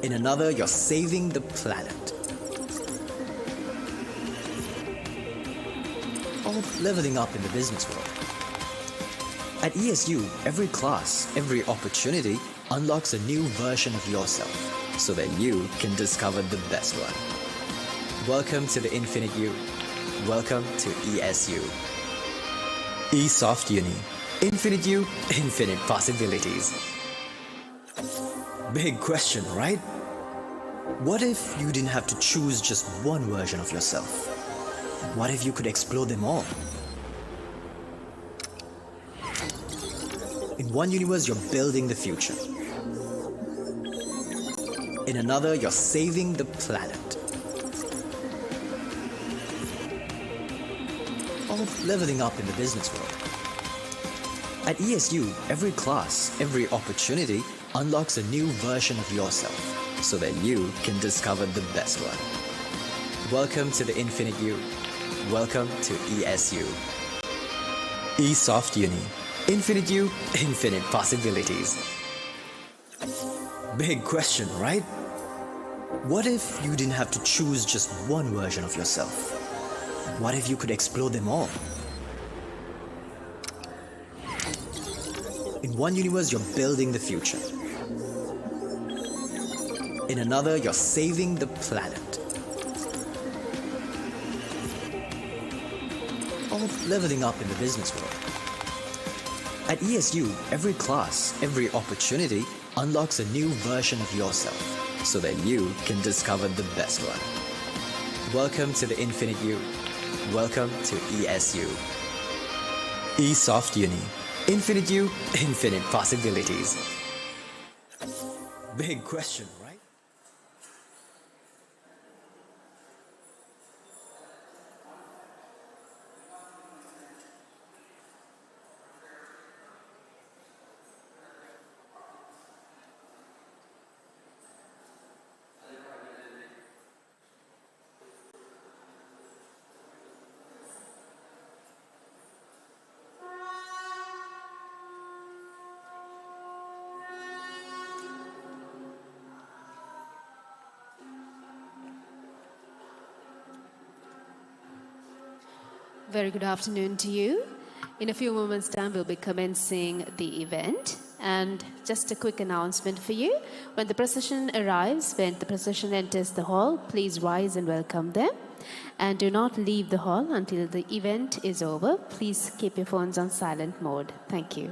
In another, you're saving the planet. Or leveling up in the business world. At ESU, every class, every opportunity unlocks a new version of yourself so that you can discover the best one. Welcome to the Infinite You. Welcome to ESU. eSoft Uni. Infinite You, infinite possibilities. Big question, right? What if you didn't have to choose just one version of yourself? What if you could explore them all? In one universe, you're building the future. In another, you're saving the planet. Or leveling up in the business world. At ESU, every class, every opportunity unlocks a new version of yourself so that you can discover the best one. Welcome to the Infinite You. Welcome to ESU. eSoft Uni. Infinite You, infinite possibilities. Big question, right? What if you didn't have to choose just one version of yourself? What if you could explore them all? In one universe, you're building the future. In another, you're saving the planet. Or leveling up in the business world. At ESU, every class, every opportunity unlocks a new version of yourself so that you can discover the best one. Welcome to the Infinite You. Welcome to ESU. eSoft Uni. Infinite You, infinite possibilities. Big question, right? Very good afternoon to you. In a few moments' time, we'll be commencing the event. And just a quick announcement for you. When the procession arrives, when the procession enters the hall, please rise and welcome them. And do not leave the hall until the event is over. Please keep your phones on silent mode. Thank you.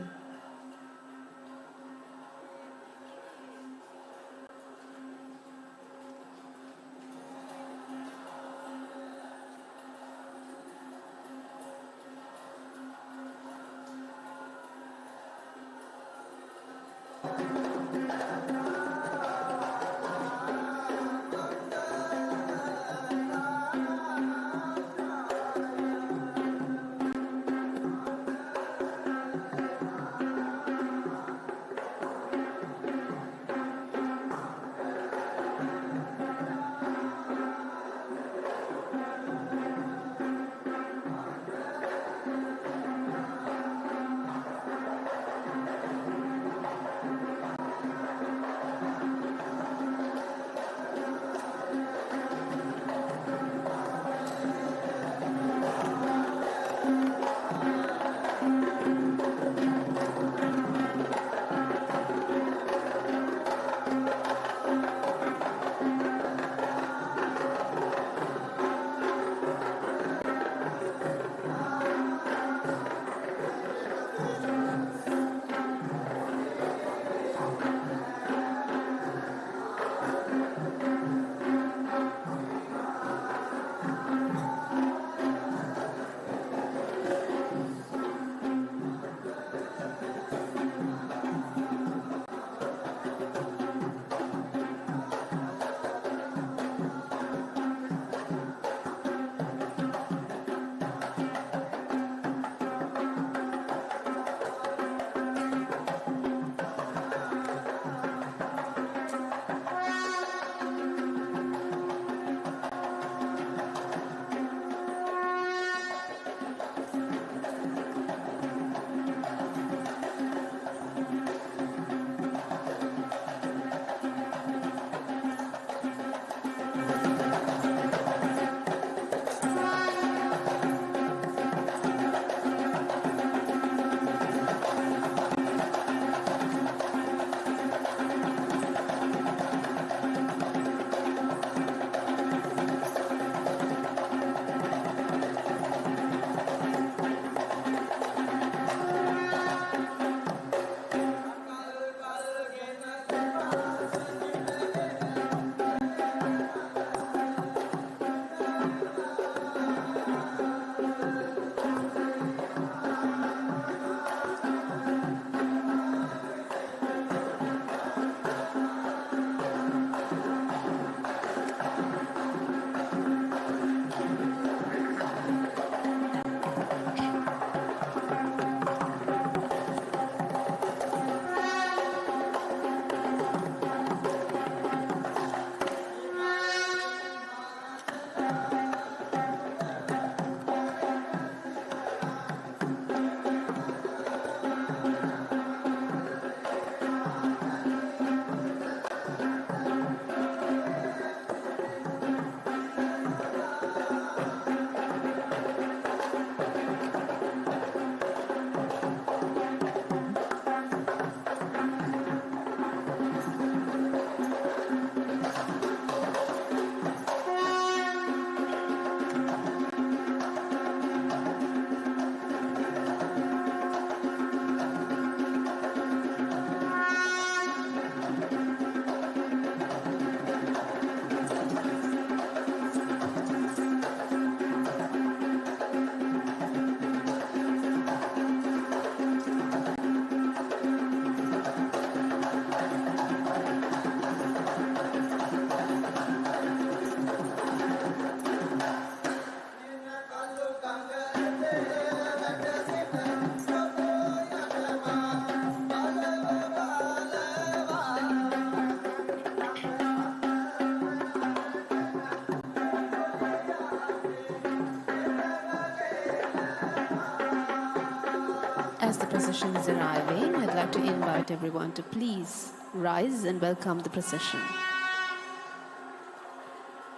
As the procession is arriving, I'd like to invite everyone to please rise and welcome the procession.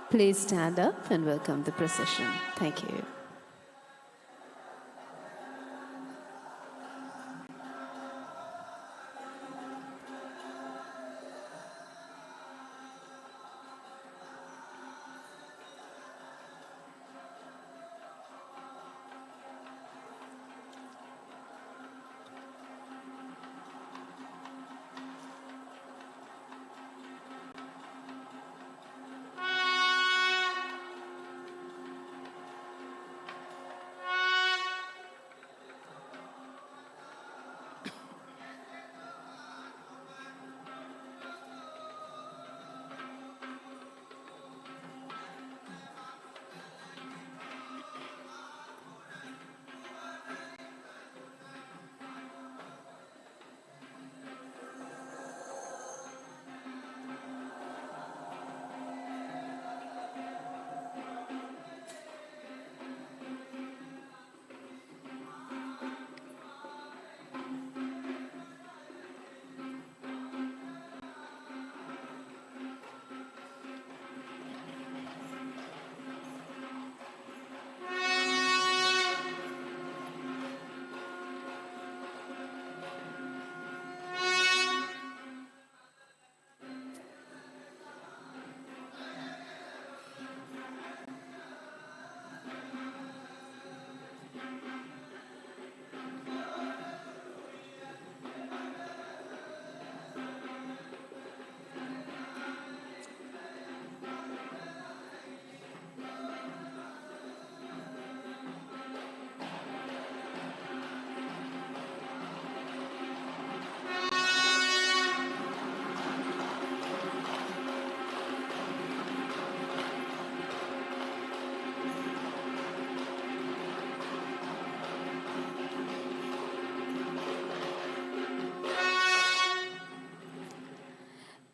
Please stand up and welcome the procession. Thank you.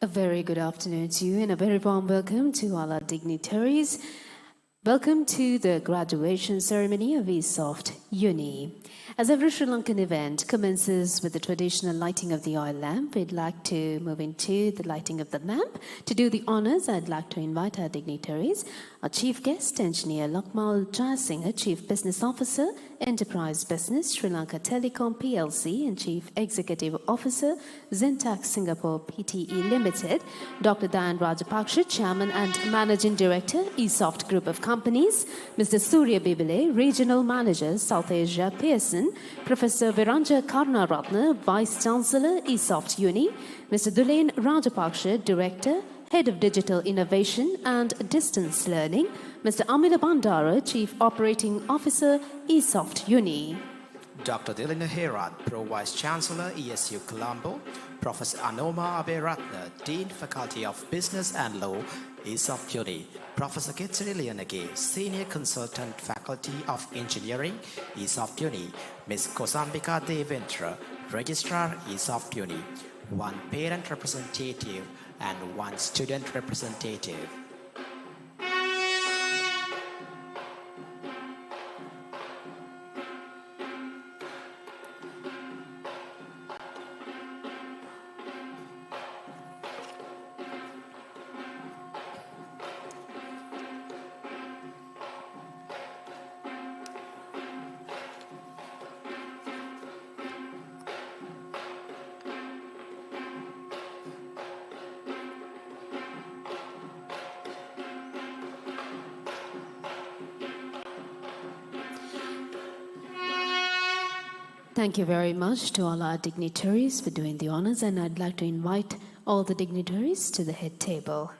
A very good afternoon to you and a very warm welcome to all our dignitaries. Welcome to the graduation ceremony of 𝗚𝗿𝗱𝘂𝘁𝗶cie. As every Sri Lankan event commences with the traditional lighting of the oil lamp, we'd like to move into the lighting of the lamp. To do the honors, I'd like to invite our dignitaries, our chief guest, Engineer 𝗚𝗿𝗱𝗂𝘁𝗶cie H, Chief Business Officer, Enterprise Business, Sri Lanka Telecom PLC, and Chief Executive Officer, Zintac Singapore Pte Limited, Dr. Dayan Rajapaksa, Chairman and Managing Director, 𝗚𝗏𝗡 Group of Companies, Mr. 𝗚𝗏𝗱𝗂𝗱𝘂𝘂𝗁, Regional Manager, South Asia Pearson, Professor Viranja Karnaratne, Vice Chancellor, 𝗚𝗏𝗡, Mr. Dulein Rajapaksa, Director, Head of Digital Innovation and Distance Learning, Mr. Amila Bandara, Chief Operating Officer, 𝗚𝗏𝗡. Dr. Dilina Herat, Pro Vice Chancellor, ESU Colombo, Professor Anoma Aberatne, Dean Faculty of Business and Law, 𝗚𝗏𝗡, Professor Kitsari Leonage, Senior Consultant, Faculty of Engineering, 𝗚𝗏𝗡, Ms. Kosambika Deventra, Registrar, 𝗚𝗏𝗡, one parent representative and one student representative. Thank you very much to all our dignitaries for doing the honors, and I'd like to invite all the dignitaries to the head table.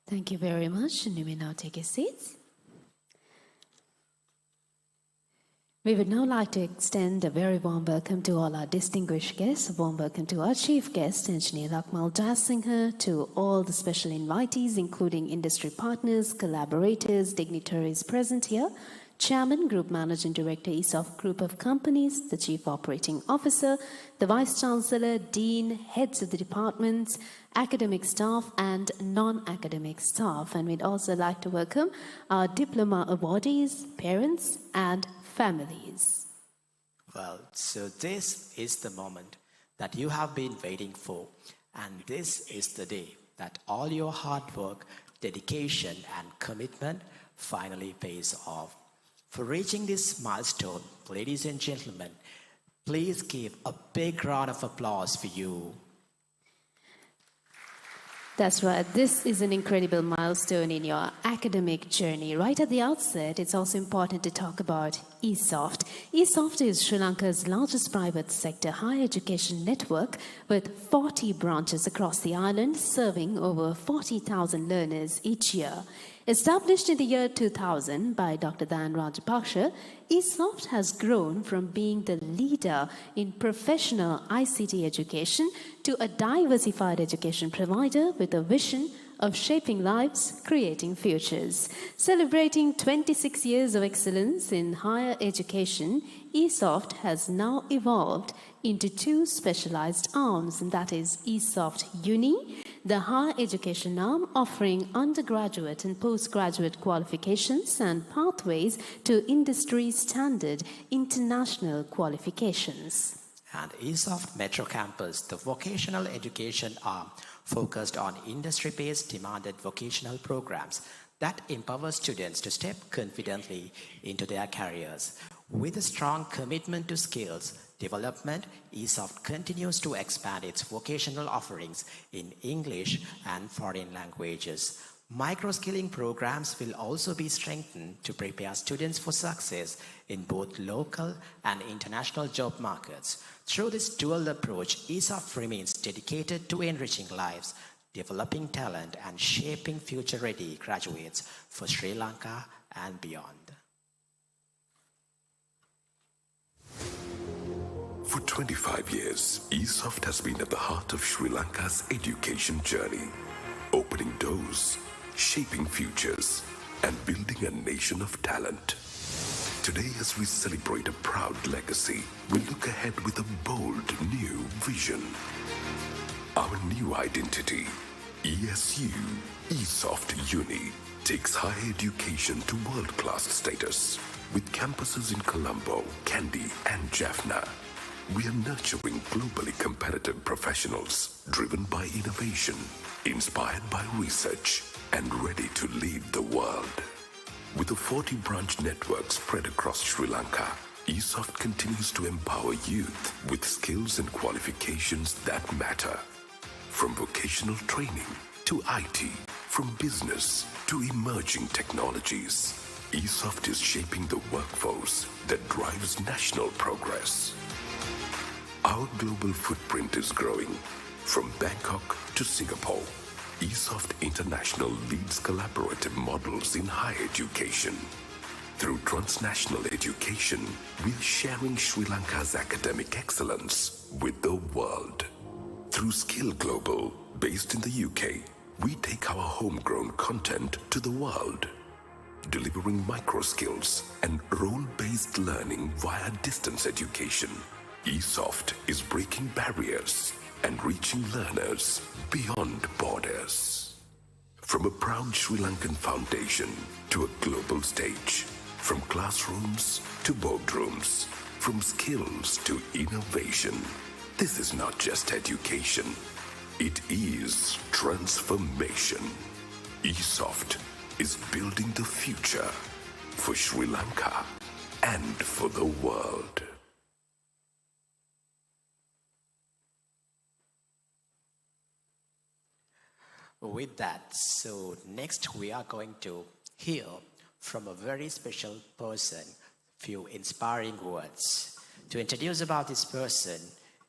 Thank you very much, and you may now take your seats. We would now like to extend a very warm welcome to all our distinguished guests. A warm welcome to our chief guest, Engineer 𝗚𝗿𝗱𝘂𝘁𝗶cie Hish, to all the special invitees, including industry partners, collaborators, dignitaries present here, Chairman, Group Managing Director, ESOF Group of Companies, the Chief Operating Officer, the Vice Chancellor, Dean, heads of the departments, academic staff and non-academic staff. And we'd also like to welcome our diploma awardees, parents and families. Well, so this is the moment that you have been waiting for, and this is the day that all your hard work, dedication and commitment finally pays off. For reaching this milestone, ladies and gentlemen, please give a big round of applause for you. That's right. This is an incredible milestone in your academic journey. Right at the outset, it's also important to talk about 𝗚𝗏𝗡. 𝗚𝗏𝗡 is Sri Lanka's largest private sector higher education network with 40 branches across the island, serving over 40,000 learners each year. Established in the year 2000 by Dr. 𝗚𝗿𝗱𝗂𝘁𝗶cie Hish, 𝗚𝗏𝗡 has grown from being the leader in professional ICT education to a diversified education provider with a vision of shaping lives, creating futures. Celebrating 26 years of excellence in higher education, 𝗚𝗏𝗡 has now evolved into two specialized arms, and that is 𝗚𝗏𝗡 Uni, the higher education arm offering undergraduate and postgraduate qualifications and pathways to industry standard international qualifications. And 𝗚𝗏𝗡 Metro Campus, the vocational education arm, focused on industry-based demanded vocational programs that empower students to step confidently into their careers. With a strong commitment to skills development, 𝗚𝗏𝗡 continues to expand its vocational offerings in English and foreign languages. Micro-skilling programs will also be strengthened to prepare students for success in both local and international job markets. Through this dual approach, 𝗚𝗏𝗡 remains dedicated to enriching lives, developing talent, and shaping future-ready graduates for Sri Lanka and beyond. For 25 years, 𝗚𝗏𝗡 has been at the heart of Sri Lanka's education journey, opening doors, shaping futures, and building a nation of talent. Today, as we celebrate a proud legacy, we look ahead with a bold new vision. Our new identity, ESU, 𝗚𝗏𝗡 Uni, takes higher education to world-class status. With campuses in Colombo, Kandy, and Jaffna, we are nurturing globally competitive professionals driven by innovation, inspired by research, and ready to lead the world. With a 40-branch network spread across Sri Lanka, 𝗚𝗏𝗡 continues to empower youth with skills and qualifications that matter. From vocational training to IT, from business to emerging technologies, 𝗚𝗏𝗡 is shaping the workforce that drives national progress. Our global footprint is growing. From Bangkok to Singapore, 𝗚𝗏𝗡 International leads collaborative models in higher education. Through transnational education, we're sharing Sri Lanka's academic excellence with the world. Through Skill Global, based in the UK, we take our homegrown content to the world, delivering micro skills and role-based learning via distance education. 𝗚𝗏𝗡 is breaking barriers and reaching learners beyond borders. From a proud Sri Lankan foundation to a global stage, from classrooms to boardrooms, from skills to innovation, this is not just education, it is transformation. 𝗚𝗏𝗡 is building the future for Sri Lanka and for the world. With that, so next we are going to hear from a very special person, few inspiring words. To introduce about this person,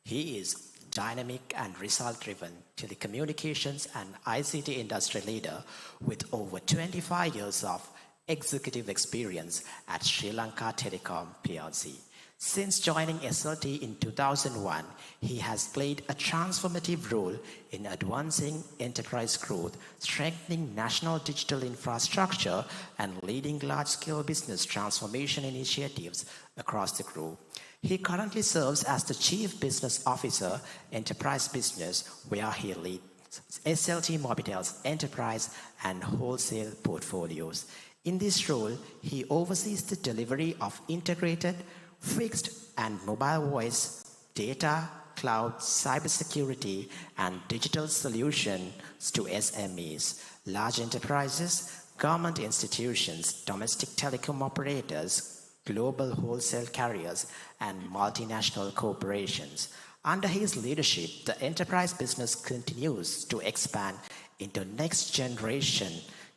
he is dynamic and result-driven telecommunications and ICT industry leader with over 25 years of executive experience at Sri Lanka Telecom plc. Since joining SLT in 2001, he has played a transformative role in advancing enterprise growth, strengthening national digital infrastructure, and leading large-scale business transformation initiatives across the group. He currently serves as the Chief Business Officer, Enterprise Business, where he leads SLT Mobitel's enterprise and wholesale portfolios. In this role, he oversees the delivery of integrated fixed and mobile voice, data, cloud, cybersecurity, and digital solutions to SMEs, large enterprises, government institutions, domestic telecom operators, global wholesale carriers, and multinational corporations. Under his leadership, the enterprise business continues to expand into next-generation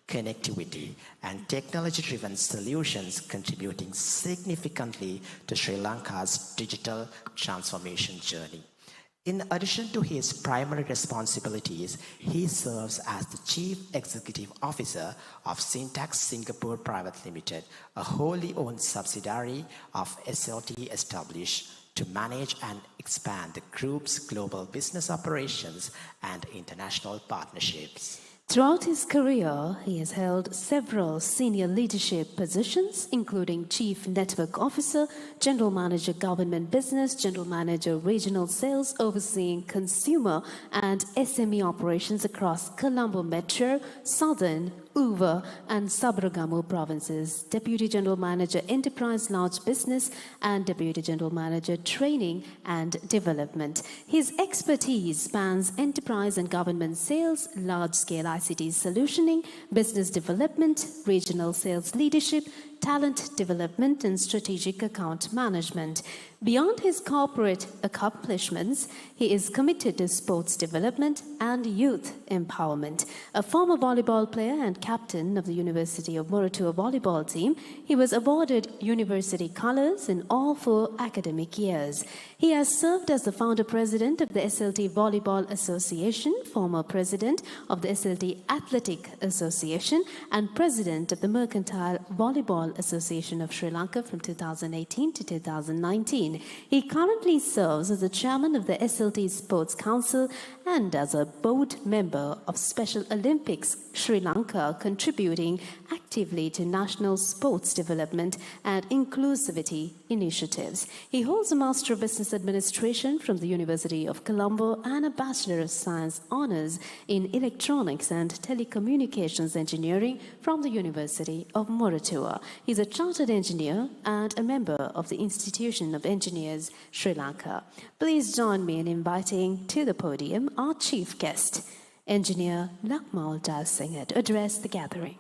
connectivity and technology-driven solutions, contributing significantly to Sri Lanka's digital transformation journey. In addition to his primary responsibilities, he serves as the Chief Executive Officer of Syntax Singapore Private Limited, a wholly owned subsidiary of SLT established to manage and expand the group's global business operations and international partnerships. Throughout his career, he has held several senior leadership positions, including Chief Network Officer, General Manager Government Business, General Manager Regional Sales, overseeing consumer and SME operations across Colombo Metro, Southern, 𝗚𝗏, and Sabaragamu provinces, Deputy General Manager Enterprise Large Business, and Deputy General Manager Training and Development. His expertise spans enterprise and government sales, large-scale ICT solutioning, business development, regional sales leadership, talent development, and strategic account management. Beyond his corporate accomplishments, he is committed to sports development and youth empowerment. A former volleyball player and captain of the University of Moratuwa volleyball team, he was awarded university colors in all 4 academic years. He has served as the founder president of the SLT Volleyball Association, former president of the SLT Athletic Association, and president of the Mercantile Volleyball Association of Sri Lanka from 2018 to 2019. He currently serves as the chairman of the SLT Sports Council and as a board member of Special Olympics Sri Lanka, contributing actively to national sports development and inclusivity initiatives. He holds a Master of Business Administration from the University of Colombo and a Bachelor of Science Honours in Electronics and Telecommunications Engineering from the University of Moratuwa. He's a chartered engineer and a member of the Institution of Engineers, Sri Lanka. Please join me in inviting to the podium our chief guest, Engineer 𝗚𝗏𝗱𝗂𝘁𝗶 to address the gathering.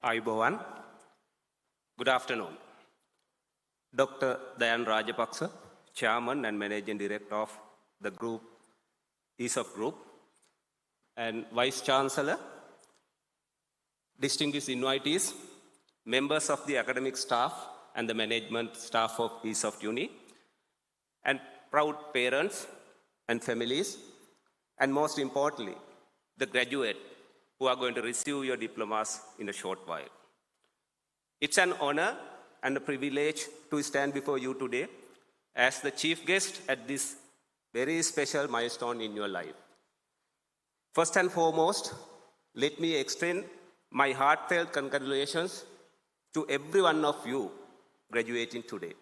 𝗚𝗏. Good afternoon. Dr. 𝗚𝗏𝗱𝗂𝘁𝗶 Rajapaksa, Chairman and Managing Director of the group, ESU Group, and Vice Chancellor, distinguished invitees, members of the academic staff and the management staff of ESU Uni, and proud parents and families, and most importantly, the graduate who are going to receive your diplomas in a short while. It's an honor and a privilege to stand before you today as the chief guest at this very special milestone in your life. First and foremost, let me extend my heartfelt congratulations to every one of you graduating today.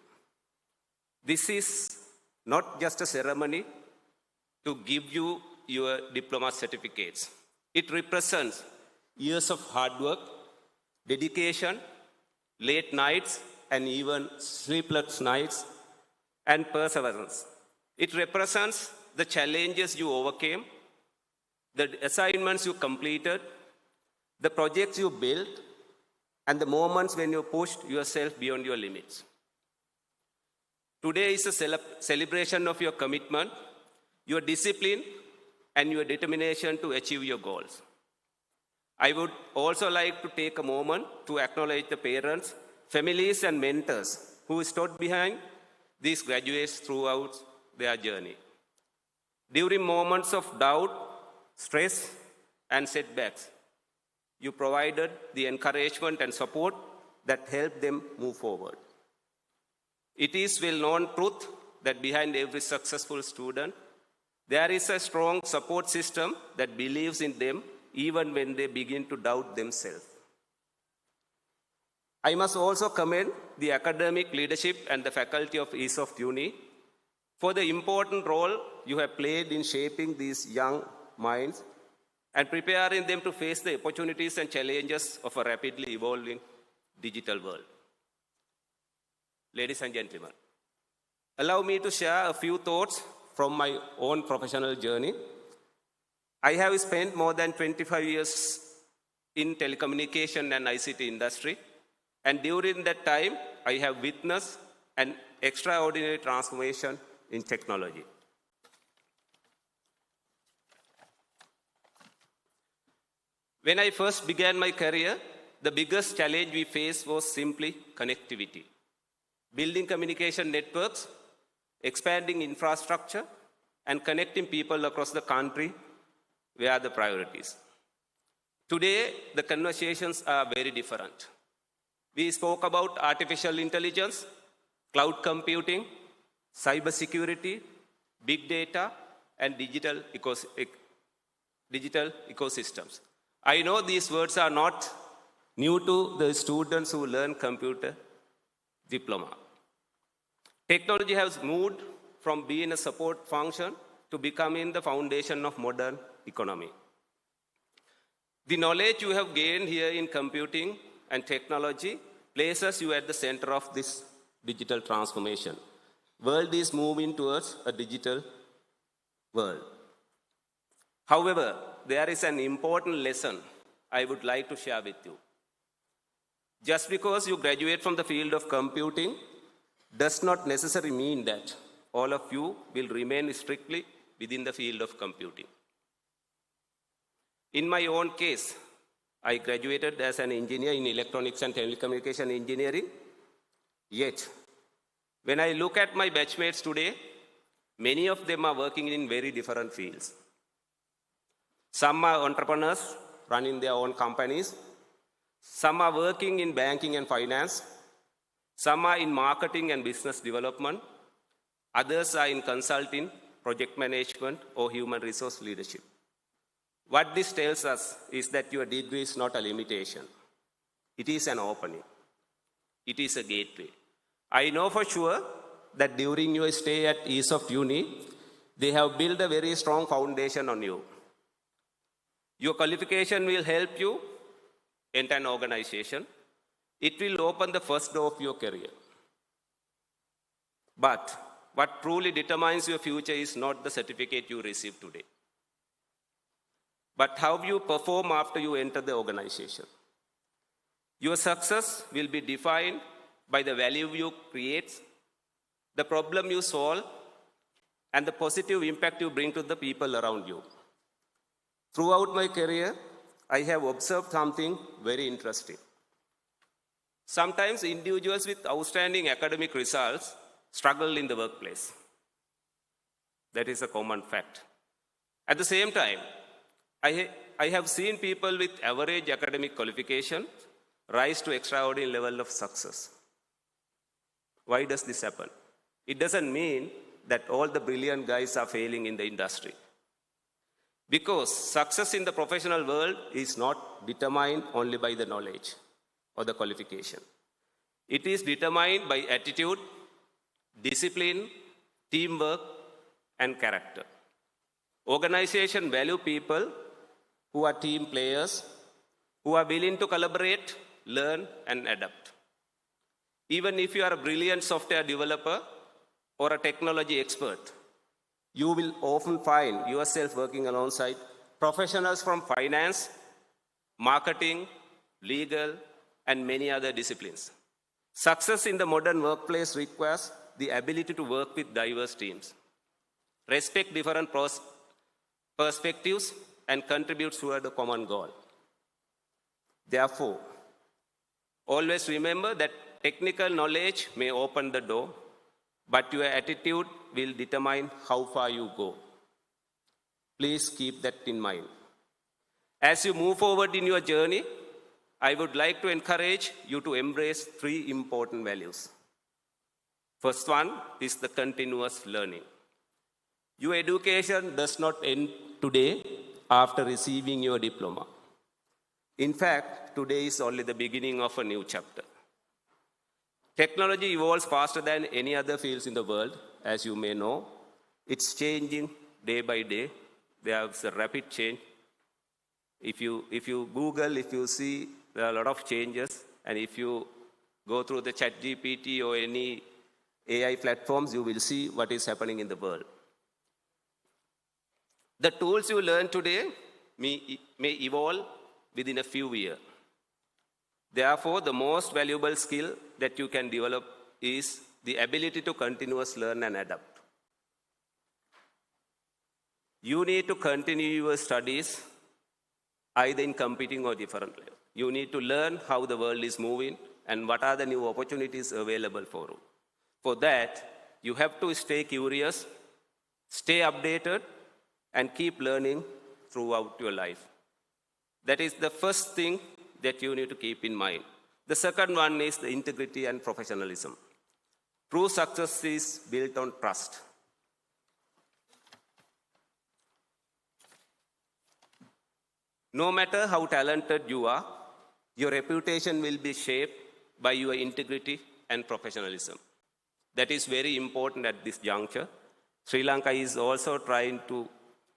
This is not just a ceremony to give you your diploma certificates. It represents years of hard work, dedication, late nights, and even sleepless nights, and perseverance. It represents the challenges you overcame, the assignments you completed, the projects you built, and the moments when you pushed yourself beyond your limits. Today is a celebration of your commitment, your discipline, and your determination to achieve your goals. I would also like to take a moment to acknowledge the parents, families, and mentors who stood behind these graduates throughout their journey. During moments of doubt, stress, and setbacks, you provided the encouragement and support that helped them move forward. It is well-known truth that behind every successful student, there is a strong support system that believes in them even when they begin to doubt themselves. I must also commend the academic leadership and the faculty of ESOF Uni for the important role you have played in shaping these young minds and preparing them to face the opportunities and challenges of a rapidly evolving digital world. Ladies and gentlemen, allow me to share a few thoughts from my own professional journey. I have spent more than 25 years in telecommunication and ICT industry, and during that time, I have witnessed an extraordinary transformation in technology. When I first began my career, the biggest challenge we faced was simply connectivity. Building communication networks, expanding infrastructure, and connecting people across the country were the priorities. Today, the conversations are very different. We spoke about artificial intelligence, cloud computing, cybersecurity, big data, and digital ecosystems. I know these words are not new to the students who learn computer diploma. Technology has moved from being a support function to becoming the foundation of modern economy. The knowledge you have gained here in computing and technology places you at the center of this digital transformation. World is moving towards a digital world. However, there is an important lesson I would like to share with you. Just because you graduate from the field of computing does not necessarily mean that all of you will remain strictly within the field of computing. In my own case, I graduated as an engineer in electronics and telecommunication engineering. Yet, when I look at my batchmates today, many of them are working in very different fields. Some are entrepreneurs running their own companies. Some are working in banking and finance. Some are in marketing and business development. Others are in consulting, project management, or human resource leadership. What this tells us is that your degree is not a limitation. It is an opening. It is a gateway. I know for sure that during your stay at ESOF Uni, they have built a very strong foundation on you. Your qualification will help you enter an organization. It will open the first door of your career. But what truly determines your future is not the certificate you receive today, but how you perform after you enter the organization. Your success will be defined by the value you create, the problem you solve, and the positive impact you bring to the people around you. Throughout my career, I have observed something very interesting. Sometimes individuals with outstanding academic results struggle in the workplace. That is a common fact. At the same time, I have seen people with average academic qualification rise to extraordinary level of success. Why does this happen? It doesn't mean that all the brilliant guys are failing in the industry. Because success in the professional world is not determined only by the knowledge or the qualification. It is determined by attitude, discipline, teamwork, and character. Organizations value people who are team players, who are willing to collaborate, learn, and adapt. Even if you are a brilliant software developer or a technology expert, you will often find yourself working alongside professionals from finance, marketing, legal, and many other disciplines. Success in the modern workplace requires the ability to work with diverse teams, respect different perspectives, and contribute toward a common goal. Therefore, always remember that technical knowledge may open the door, but your attitude will determine how far you go. Please keep that in mind. As you move forward in your journey, I would like to encourage you to embrace 3 important values. First one is the continuous learning. Your education does not end today after receiving your diploma. In fact, today is only the beginning of a new chapter. Technology evolves faster than any other fields in the world, as you may know. It's changing day by day. There's a rapid change. If you Google, if you see, there are a lot of changes. And if you go through the ChatGPT or any AI platforms, you will see what is happening in the world. The tools you learn today may evolve within a few years. Therefore, the most valuable skill that you can develop is the ability to continuously learn and adapt. You need to continue your studies either in competing or different level. You need to learn how the world is moving and what are the new opportunities available for you. For that, you have to stay curious, stay updated, and keep learning throughout your life. That is the first thing that you need to keep in mind. The second one is the integrity and professionalism. True success is built on trust. No matter how talented you are, your reputation will be shaped by your integrity and professionalism. That is very important at this juncture. Sri Lanka is also trying to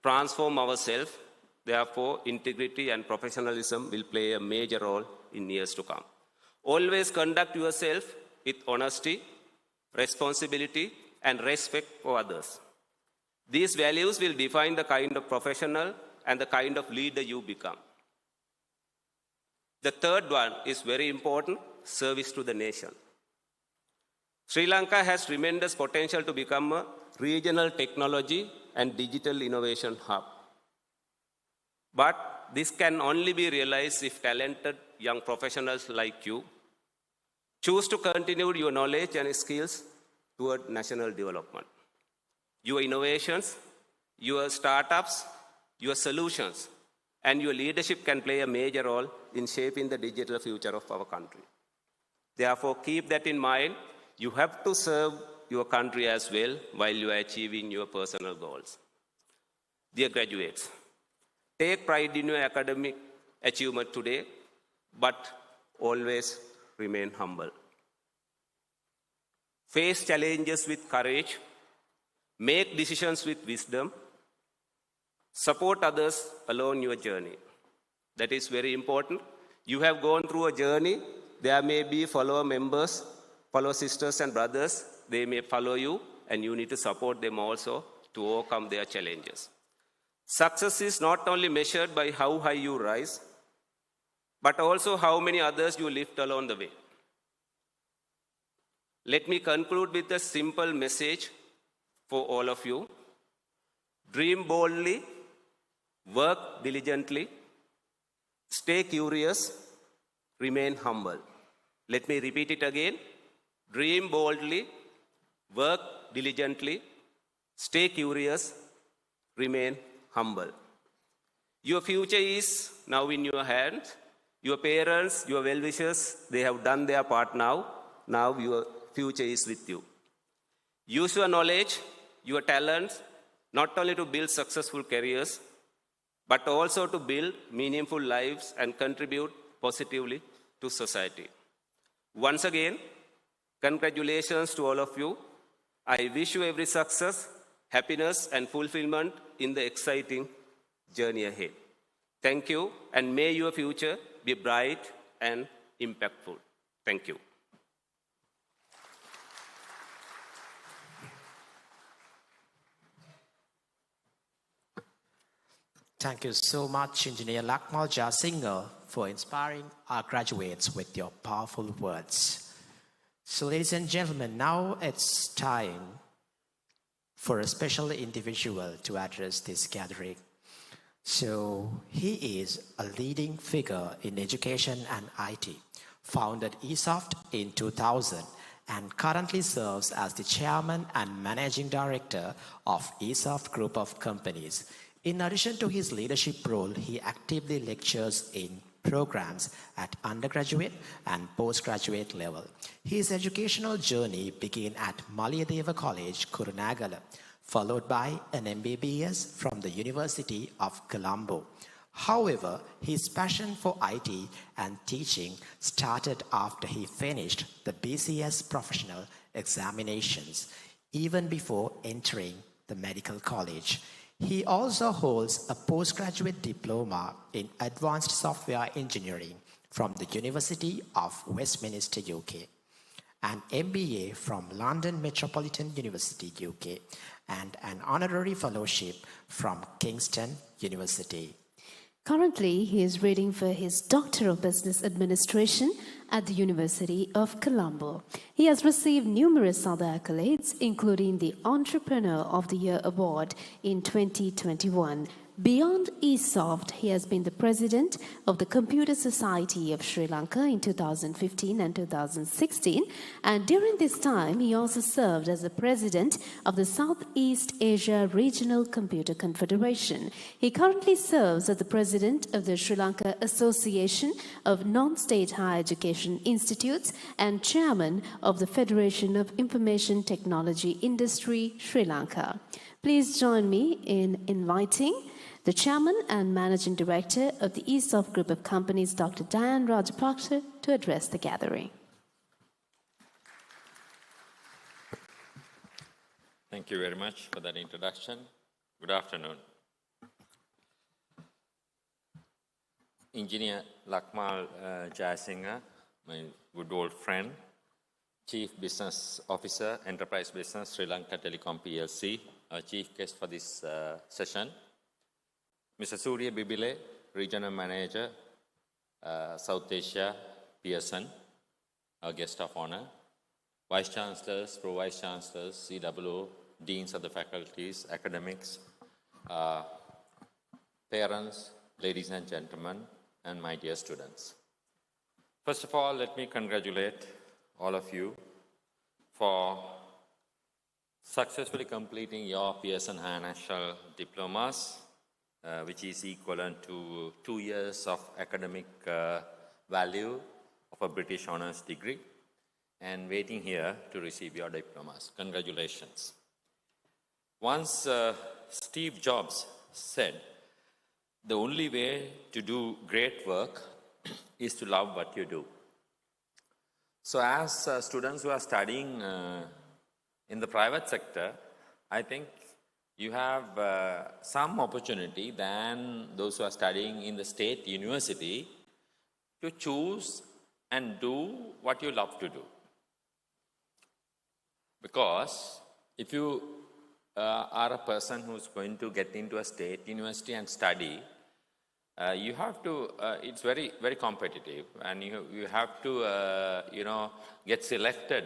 transform ourselves. Therefore, integrity and professionalism will play a major role in years to come. Always conduct yourself with honesty, responsibility, and respect for others. These values will define the kind of professional and the kind of leader you become. The third one is very important: service to the nation. Sri Lanka has tremendous potential to become a regional technology and digital innovation hub. But this can only be realized if talented young professionals like you choose to continue your knowledge and skills toward national development. Your innovations, your startups, your solutions, and your leadership can play a major role in shaping the digital future of our country. Therefore, keep that in mind. You have to serve your country as well while you are achieving your personal goals. Dear graduates, take pride in your academic achievement today, but always remain humble. Face challenges with courage, make decisions with wisdom, support others along your journey. That is very important. You have gone through a journey. There may be fellow members, fellow sisters and brothers. They may follow you, and you need to support them also to overcome their challenges. Success is not only measured by how high you rise, but also how many others you lift along the way. Let me conclude with a simple message for all of you. Dream boldly, work diligently, stay curious, remain humble. Let me repeat it again. Dream boldly, work diligently, stay curious, remain humble. Your future is now in your hands. Your parents, your well-wishers, they have done their part now. Now your future is with you. Use your knowledge, your talents, not only to build successful careers, but also to build meaningful lives and contribute positively to society. Once again, congratulations to all of you. I wish you every success, happiness, and fulfillment in the exciting journey ahead. Thank you, and may your future be bright and impactful. Thank you. Thank you so much, Engineer 𝗚𝗿𝗱𝘂, for inspiring our graduates with your powerful words. So ladies and gentlemen, now it's time for a special individual to address this gathering. So he is a leading figure in education and IT, founded ESOFT in 2000 and currently serves as the chairman and managing director of ESOFT Group of Companies. In addition to his leadership role, he actively lectures in programs at undergraduate and postgraduate level. His educational journey began at Maliyadeva College, Kurunegala, followed by an MBBS from the University of Colombo. However, his passion for IT and teaching started after he finished the BCS professional examinations, even before entering the medical college. He also holds a postgraduate diploma in advanced software engineering from the University of Westminster, UK, an MBA from London Metropolitan University, UK, and an honorary fellowship from Kingston University. Currently, he is reading for his Doctor of Business Administration at the University of Colombo. He has received numerous other accolades, including the Entrepreneur of the Year Award in 2021. Beyond ESOFT, he has been the president of the Computer Society of Sri Lanka in 2015 and 2016, and during this time, he also served as the president of the Southeast Asia Regional Computer Confederation. He currently serves as the president of the Sri Lanka Association of Non-State Higher Education Institutes and chairman of the Federation of Information Technology Industry, Sri Lanka. Please join me in inviting the Chairman and Managing Director of the ESOFT Group of Companies, Dr. Diane Rajapaksa, to address the gathering. Thank you very much for that introduction. Good afternoon. Engineer 𝗚𝗿𝗱𝗂𝘂, my good old friend, Chief Business Officer, Enterprise Business, Sri Lanka Telecom PLC, our chief guest for this session. Mr. 𝗚𝗿𝗱𝗂𝘂𝘁𝗶𝗂𝘂, Regional Manager, South Asia, Pearson, our guest of honor, Vice Chancellors, Pro-Vice Chancellors, COO, Deans of the faculties, academics, parents, ladies and gentlemen, and my dear students. First of all, let me congratulate all of you for successfully completing your Pearson Higher National Diplomas, which is equivalent to 2 years of academic value of a British honours degree, and waiting here to receive your diplomas. Congratulations. Once Steve Jobs said, the only way to do great work is to love what you do. So as students who are studying in the private sector, I think you have some opportunity than those who are studying in the state university to choose and do what you love to do. Because if you are a person who's going to get into a state university and study, you have to, it's very, very competitive, and you have to, get selected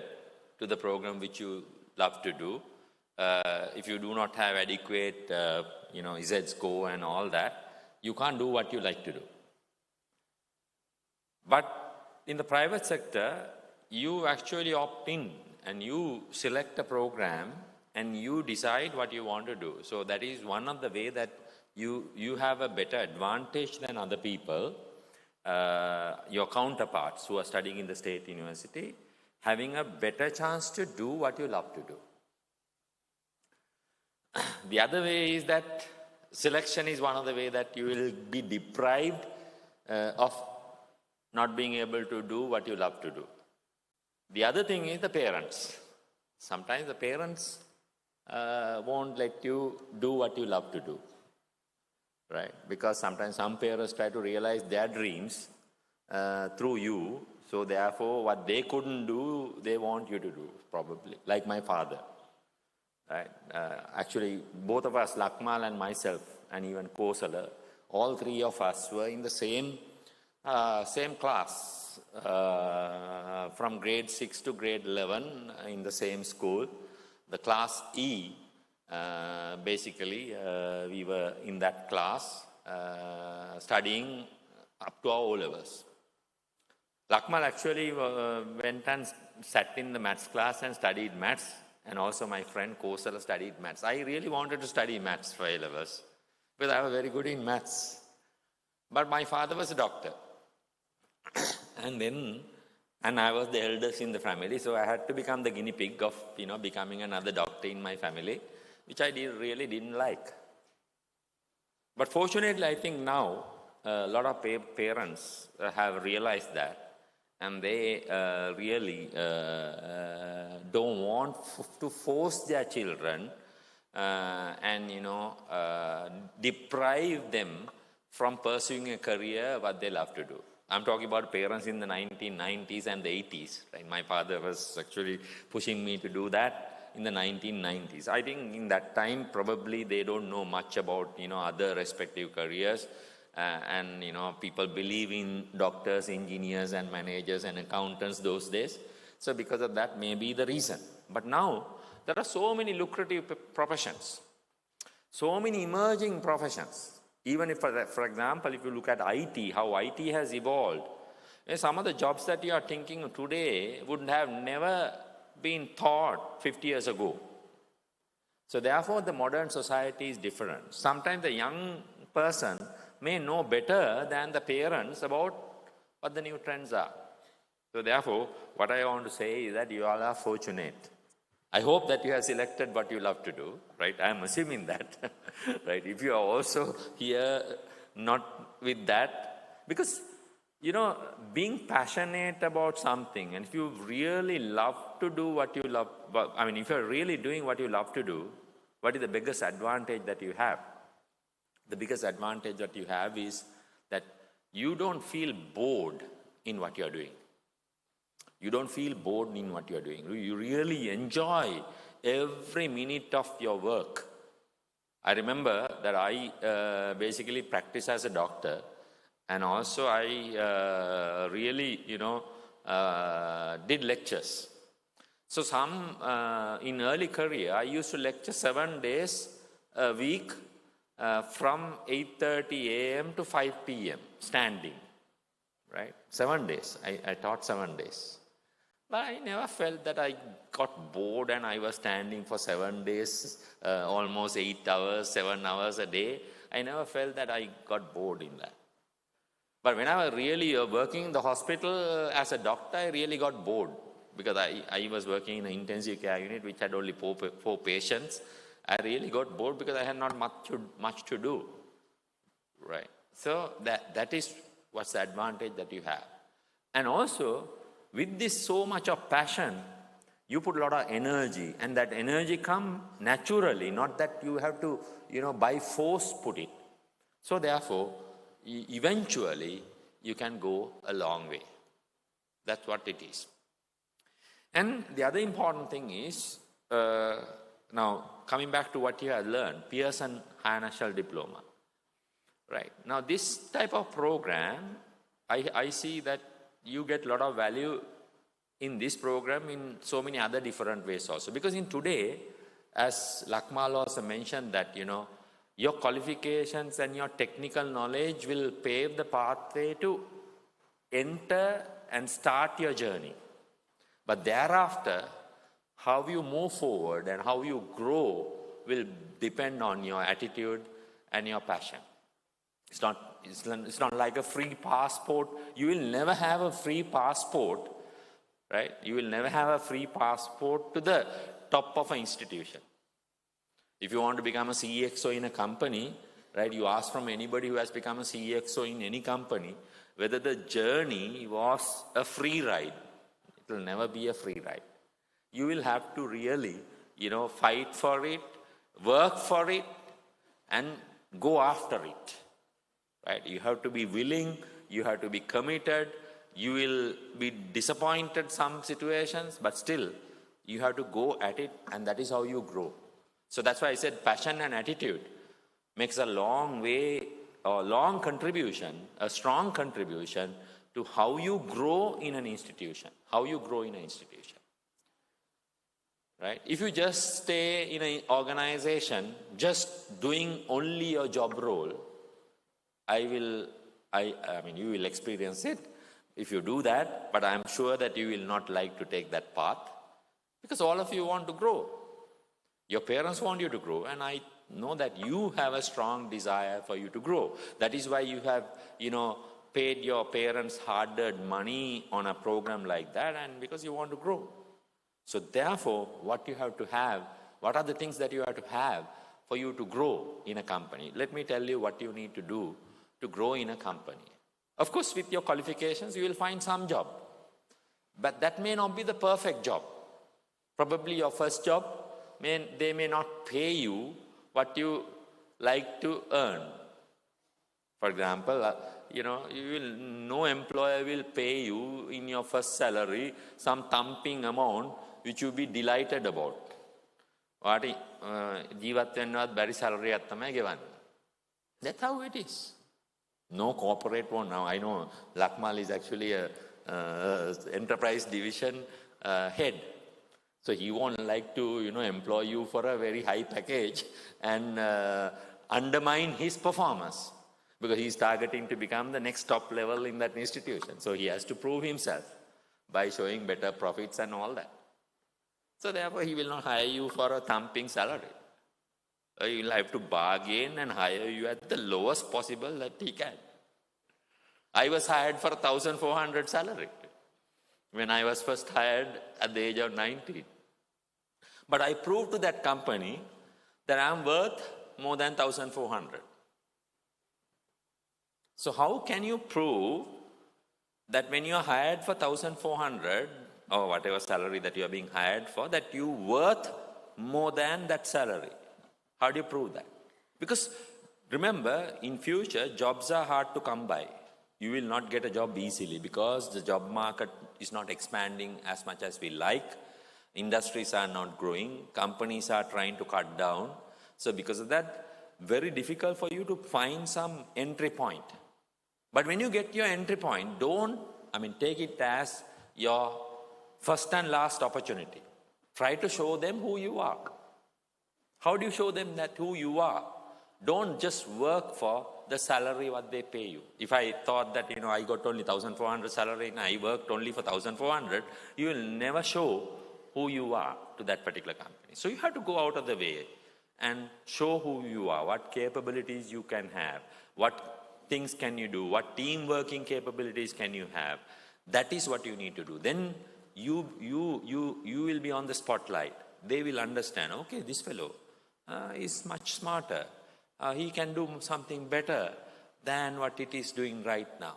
to the program which you love to do. If you do not have adequate, Z score and all that, you can't do what you like to do. But in the private sector, you actually opt in and you select a program and you decide what you want to do. So that is one of the way that you have a better advantage than other people, your counterparts who are studying in the state university, having a better chance to do what you love to do. The other way is that selection is one of the ways that you will be deprived of not being able to do what you love to do. The other thing is the parents. Sometimes the parents won't let you do what you love to do, right? Because sometimes some parents try to realize their dreams through you. So therefore, what they couldn't do, they want you to do, probably. Like my father. Right? Actually, both of us, 𝗚𝗿𝗱𝗂𝘂𝘂𝘂 and myself, and even 𝗚𝗿𝗱𝗂𝘂𝘂𝘂, all three of us were in the same Same class, from grade 6 to grade 11 in the same school. The class E, basically, we were in that class studying up to our O-levels. 𝗚𝗏𝗱𝘂𝘁𝗶 actually went and sat in the maths class and studied maths, and also my friend 𝗚𝗿𝗱𝘂𝘁𝗶 studied maths. I really wanted to study maths for A-levels because I was very good in maths. But my father was a doctor. And I was the eldest in the family, so I had to become the guinea pig of, becoming another doctor in my family, which I really didn't like. But fortunately, I think now a lot of parents have realized that, and they really don't want to force their children and, deprive them from pursuing a career what they love to do. I'm talking about parents in the 1990s and the 80s. Right? My father was actually pushing me to do that in the 1990s. I think in that time, probably they don't know much about, other respective careers. And, people believe in doctors, engineers, and managers and accountants those days. So because of that may be the reason. But now, there are so many lucrative professions, so many emerging professions. Even if, for example, if you look at IT, how IT has evolved, some of the jobs that you are thinking today would have never been thought 50 years ago. So therefore, the modern society is different. Sometimes the young person may know better than the parents about what the new trends are. So therefore, what I want to say is that you all are fortunate. I hope that you have selected what you love to do, right? I am assuming that, right? If you are also here not with that, because, being passionate about something, and if you really love to do what you love, if you're really doing what you love to do, what is the biggest advantage that you have? The biggest advantage that you have is that you don't feel bored in what you're doing. You don't feel bored in what you're doing. You really enjoy every minute of your work. I remember that I basically practice as a doctor, and also I really, did lectures. So in early career, I used to lecture 7 days a week from 8:30 a.m. to 5 p.m. standing, right? 7 days. I taught 7 days. But I never felt that I got bored and I was standing for 7 days, almost 8 hours, 7 hours a day. I never felt that I got bored in that. But when I was really working in the hospital as a doctor, I really got bored because I was working in an intensive care unit which had only four patients. I really got bored because I had not much to do, right? So that is what's the advantage that you have. And also, with this so much of passion, you put a lot of energy, and that energy comes naturally, not that you have to, by force put it. So therefore, eventually, you can go a long way. That's what it is. And the other important thing is, now coming back to what you have learned, Pearson Higher National Diploma. Right. Now this type of program, I see that you get a lot of value in this program in so many other different ways also. Because in today, as 𝗚𝗏𝗱𝘂𝘁𝗶𝘂 also mentioned that, your qualifications and your technical knowledge will pave the pathway to enter and start your journey. But thereafter, how you move forward and how you grow will depend on your attitude and your passion. It's not like a free passport. You will never have a free passport, right? You will never have a free passport to the top of an institution. If you want to become a CXO in a company, right, you ask from anybody who has become a CXO in any company, whether the journey was a free ride. It will never be a free ride. You will have to really, fight for it, work for it, and go after it. Right? You have to be willing, you have to be committed, you will be disappointed some situations, but still, you have to go at it, and that is how you grow. So that's why I said passion and attitude makes a long way long contribution, a strong contribution to how you grow in an institution, right? If you just stay in an organization, just doing only your job role, I mean, you will experience it if you do that, but I'm sure that you will not like to take that path because all of you want to grow. Your parents want you to grow, and I know that you have a strong desire for you to grow. That is why you have, paid your parents hard-earned money on a program like that, and because you want to grow. So therefore, what are the things that you have to have for you to grow in a company? Let me tell you what you need to do to grow in a company. Of course, with your qualifications, you will find some job, but that may not be the perfect job. Probably your first job, they may not pay you what you like to earn. For example, no employer will pay you in your first salary some thumping amount which you'll be delighted about. That's how it is. No corporate one. Now I know Lakmal is actually a enterprise division head. So he won't like to, employ you for a very high package and undermine his performance, because he's targeting to become the next top level in that institution. So he has to prove himself by showing better profits and all that. So therefore, he will not hire you for a thumping salary. He will have to bargain and hire you at the lowest possible that he can. I was hired for 1,400 salary when I was first hired at the age of 19. But I proved to that company that I'm worth more than 1,400. So how can you prove that when you are hired for 1,400 or whatever salary that you are being hired for, that you worth more than that salary? How do you prove that? Because remember, in future, jobs are hard to come by. You will not get a job easily because the job market is not expanding as much as we like. Industries are not growing. Companies are trying to cut down. So because of that, very difficult for you to find some entry point. But when you get your entry point, take it as your first and last opportunity. Try to show them who you are. How do you show them that who you are? Don't just work for the salary what they pay you. If I thought that, I got only 1,400 salary and I worked only for 1,400, you will never show who you are to that particular company. So you have to go out of the way and show who you are, what capabilities you can have, what things can you do, what team working capabilities can you have. That is what you need to do. Then you will be on the spotlight. They will understand, okay, this fellow is much smarter. He can do something better than what it is doing right now.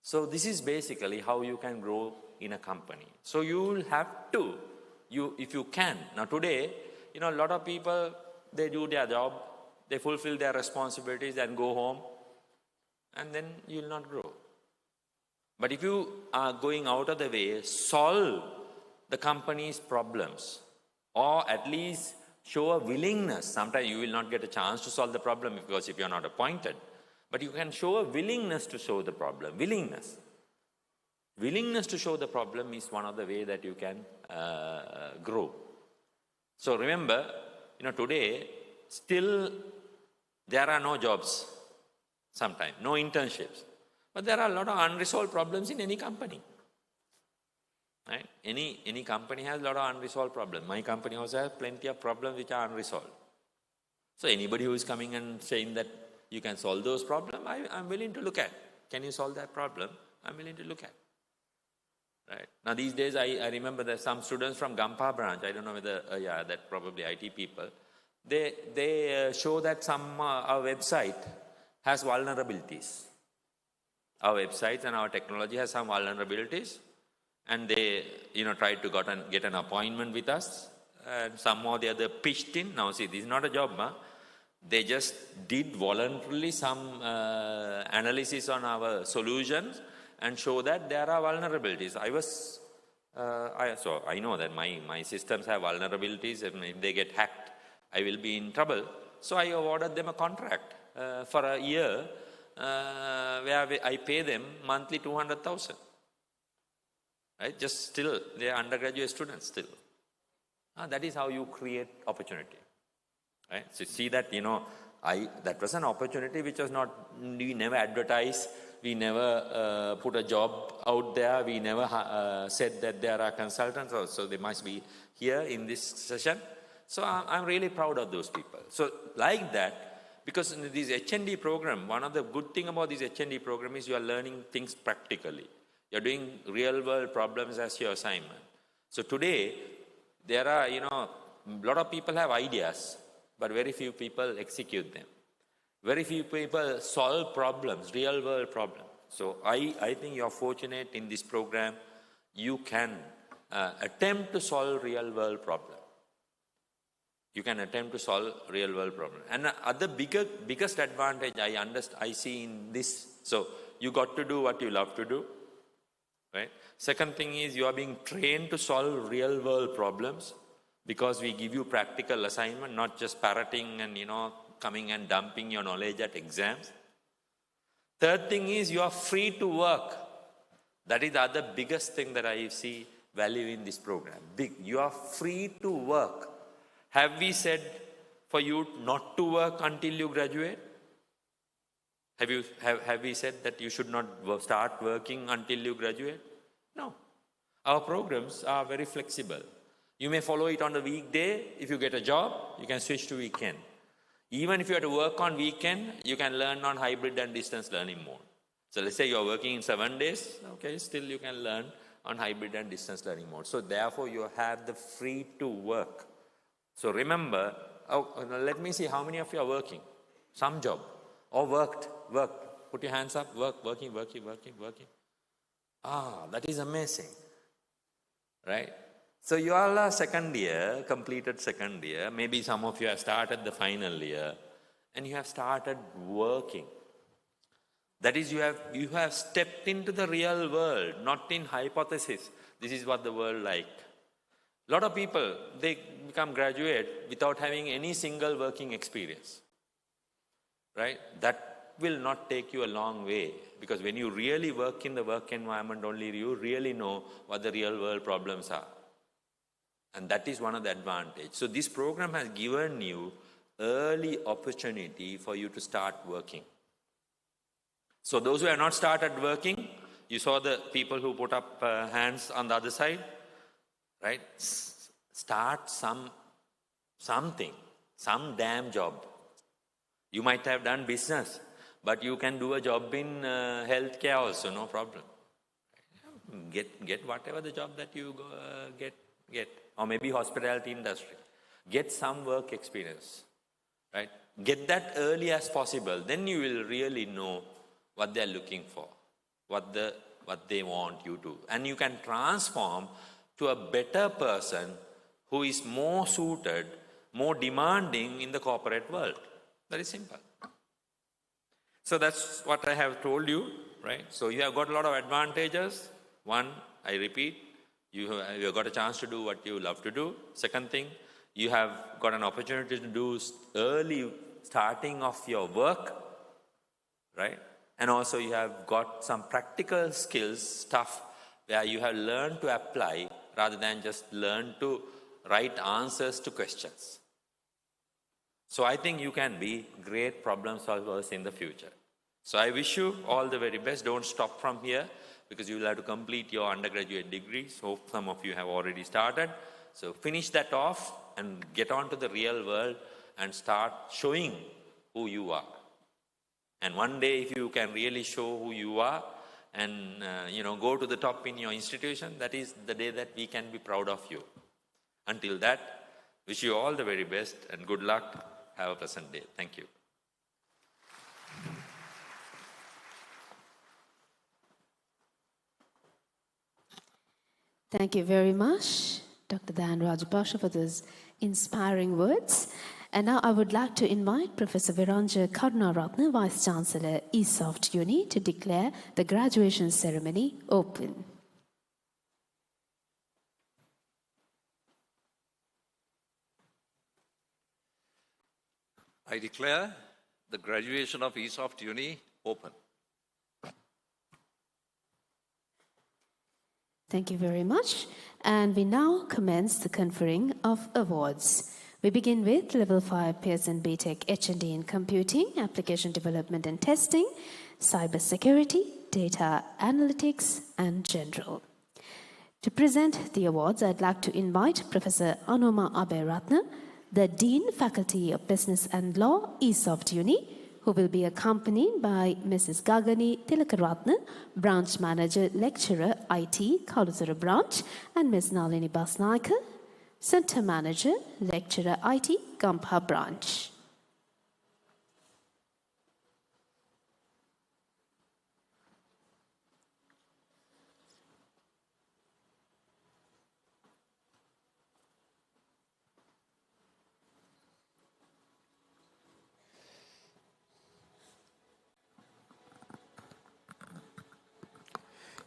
So this is basically how you can grow in a company. So you will have to, if you can. Now today, a lot of people, they do their job, they fulfill their responsibilities and go home, and then you will not grow. But if you are going out of the way, solve the company's problems, or at least show a willingness. Sometimes you will not get a chance to solve the problem because if you are not appointed. But you can show a willingness to solve the problem. Willingness to show the problem is one of the ways that you can grow. So remember, today, still there are no jobs sometimes, no internships. But there are a lot of unresolved problems in any company. Right? Any company has a lot of unresolved problems. My company also has plenty of problems which are unresolved. So anybody who is coming and saying that you can solve those problems, I'm willing to look at. Can you solve that problem? I'm willing to look at. Right? Now these days, I remember that some students from 𝗚𝗿𝗱𝘂 branch, I don't know whether, that probably IT people, they show that our website has vulnerabilities. Our websites and our technology has some vulnerabilities. And they, tried to get an appointment with us. And somehow the other pitched in. Now see, this is not a job. They just did voluntarily some analysis on our solutions and show that there are vulnerabilities. So I know that my systems have vulnerabilities, and if they get hacked, I will be in trouble. So I awarded them a contract. for a year where I pay them monthly 200,000. Right? Just still, they are undergraduate students still. That is how you create opportunity. Right? So see that, that was an opportunity which was not, we never advertised, we never put a job out there, we never said that there are consultants also, they must be here in this session. So I'm really proud of those people. So like that, because in this HND program, one of the good thing about this HND program is you are learning things practically. You're doing real world problems as your assignment. So today, there are, a lot of people have ideas, but very few people execute them. Very few people solve problems, real world problems. So I think you're fortunate in this program. You can attempt to solve real world problems. You can attempt to solve real world problems. And other biggest advantage I see in this, so you got to do what you love to do. Right? Second thing is you are being trained to solve real world problems because we give you practical assignment, not just parroting and, coming and dumping your knowledge at exams. Third thing is you are free to work. That is the other biggest thing that I see value in this program. You are free to work. Have we said for you not to work until you graduate? Have we said that you should not start working until you graduate? No. Our programs are very flexible. You may follow it on the weekday. If you get a job, you can switch to weekend. Even if you have to work on weekend, you can learn on hybrid and distance learning mode. So let's say you're working in 7 days, okay, still you can learn on hybrid and distance learning mode. So therefore you have the free to work. So remember, let me see how many of you are working. Some job. Or worked. Put your hands up. Working. That is amazing. Right? So you all are second year, completed second year. Maybe some of you have started the final year. And you have started working. That is, you have stepped into the real world, not in hypothesis. This is what the world like. A lot of people, they become graduate without having any single working experience. Right? That will not take you a long way, because when you really work in the work environment only, you really know what the real world problems are. And that is one of the advantages. So this program has given you early opportunity for you to start working. So those who have not started working, you saw the people who put up hands on the other side, right? Start something, some damn job. You might have done business, but you can do a job in healthcare also, no problem. Get whatever the job that you get, or maybe hospitality industry. Get some work experience, right? Get that early as possible. Then you will really know what they are looking for, what they want you to. And you can transform to a better person who is more suited, more demanding in the corporate world. Very simple. So that's what I have told you, right? So you have got a lot of advantages. One, I repeat, you have got a chance to do what you love to do. Second thing, you have got an opportunity to do early starting of your work, right? And also you have got some practical skills, stuff where you have learned to apply rather than just learn to write answers to questions. So I think you can be great problem solvers in the future. So I wish you all the very best. Don't stop from here, because you will have to complete your undergraduate degree. So some of you have already started. So finish that off and get on to the real world and start showing who you are. And one day, if you can really show who you are and go to the top in your institution, that is the day that we can be proud of you. Until that, wish you all the very best and good luck. Have a pleasant day. Thank you. Thank you very much, Dr. 𝗚𝗿𝗂𝘁𝗶cie, for those inspiring words. And now I would like to invite Professor 𝗚𝗿𝗱𝘂𝘁𝗶 Karunaratne, Vice-Chancellor, ESOFT Uni, to declare the graduation ceremony open. I declare the graduation of ESOFT Uni open. Thank you very much. And we now commence the conferring of awards. We begin with Level 5 Pearson BTech H&D in Computing, Application Development and Testing, Cybersecurity, Data Analytics, and General. To present the awards, I'd like to invite Professor 𝗚𝗿𝗂𝘂𝘁𝗶𝘂, the Dean, Faculty of Business and Law, ESOFT Uni, who will be accompanied by Mrs. Gagani Tilakaratne, Branch Manager, Lecturer, IT, Kalusara Branch, and Ms. Nalini Basnaika, Center Manager, Lecturer, IT, Gampha Branch.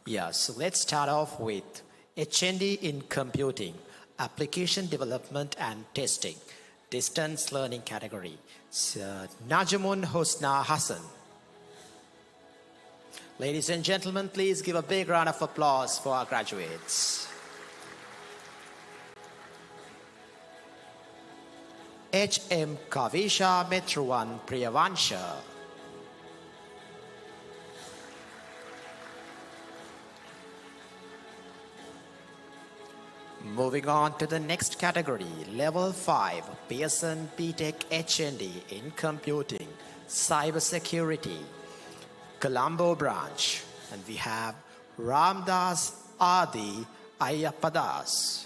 Yeah, so let's start off with H&D in Computing, Application Development and Testing, Distance Learning category. Najamun Hosna Hassan. Ladies and gentlemen, please give a big round of applause for our graduates. H.M. Kavisha Metruwan Priyavansha. Moving on to the next category, Level 5, Pearson BTech H&D in Computing, Cybersecurity, Colombo Branch. And we have Ramdas Adi Ayappadas.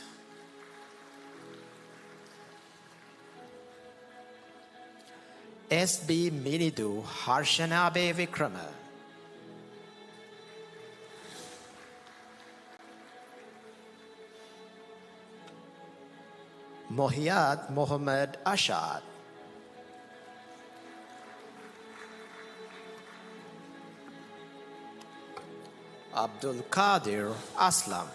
S.B. Minidu Harshanabe Vikrama. Mohiyad Mohammed Ashad. Abdul Qadir Aslam.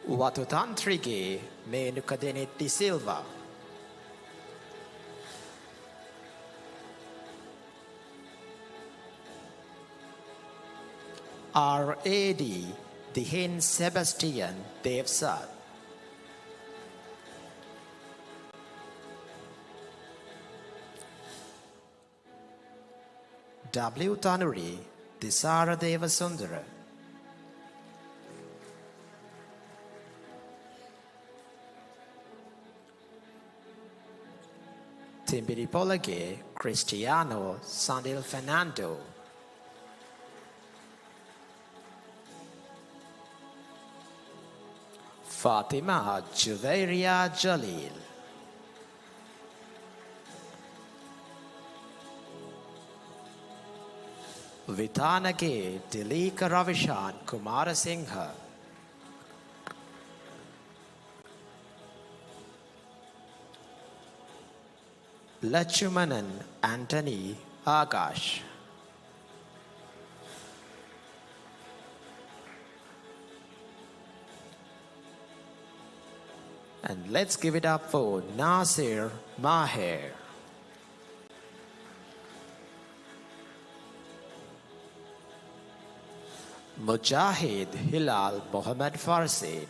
Watutantrige Menukadenit de Silva. R.A.D. Dihen Sebastian Devsad. W. Tanuri Disara Devasundara. Timbiripolage Cristiano Sandil Fernando. Fatima Juveria Jalil. Vitanage Dilika Ravishan Kumara Singha. Lachumanan Anthony Agash. And let's give it up for Nasir Maher. Mujahid Hilal Mohammad Farsi.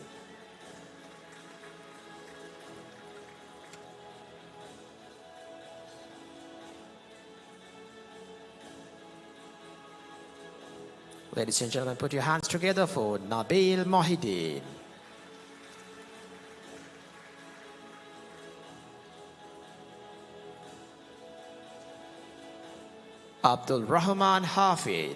Ladies and gentlemen, put your hands together for Nabil Mohideen. Abdul Rahman Hafil.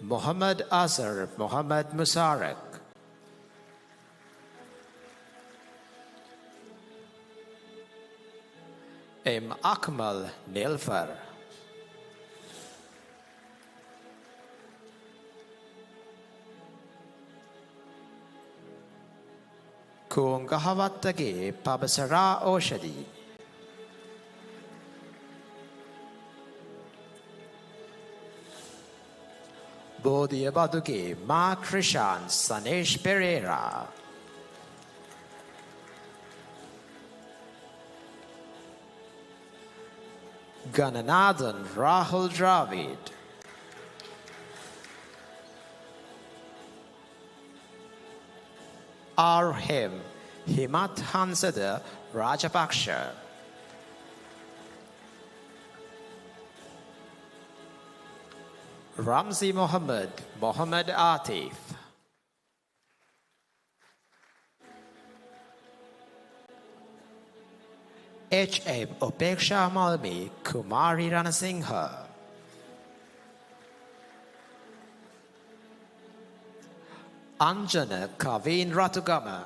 Muhammad Azhar Muhammad Musarak. M. Akmal Nilfar. Kungahavattage Pabasara Oshadi. Bodhi Baduki Ma Krishan Sanesh Pereira. Gananathan Rahul Dravid. Arhem Himat Hansada Rajapaksha. Ramzi Mohammed Mohammed Atif. H.M. 𝗚𝗿𝗱𝗂𝘂𝘁𝗶 Kumari Ranasinghe. Anjana Kaveen Ratugama.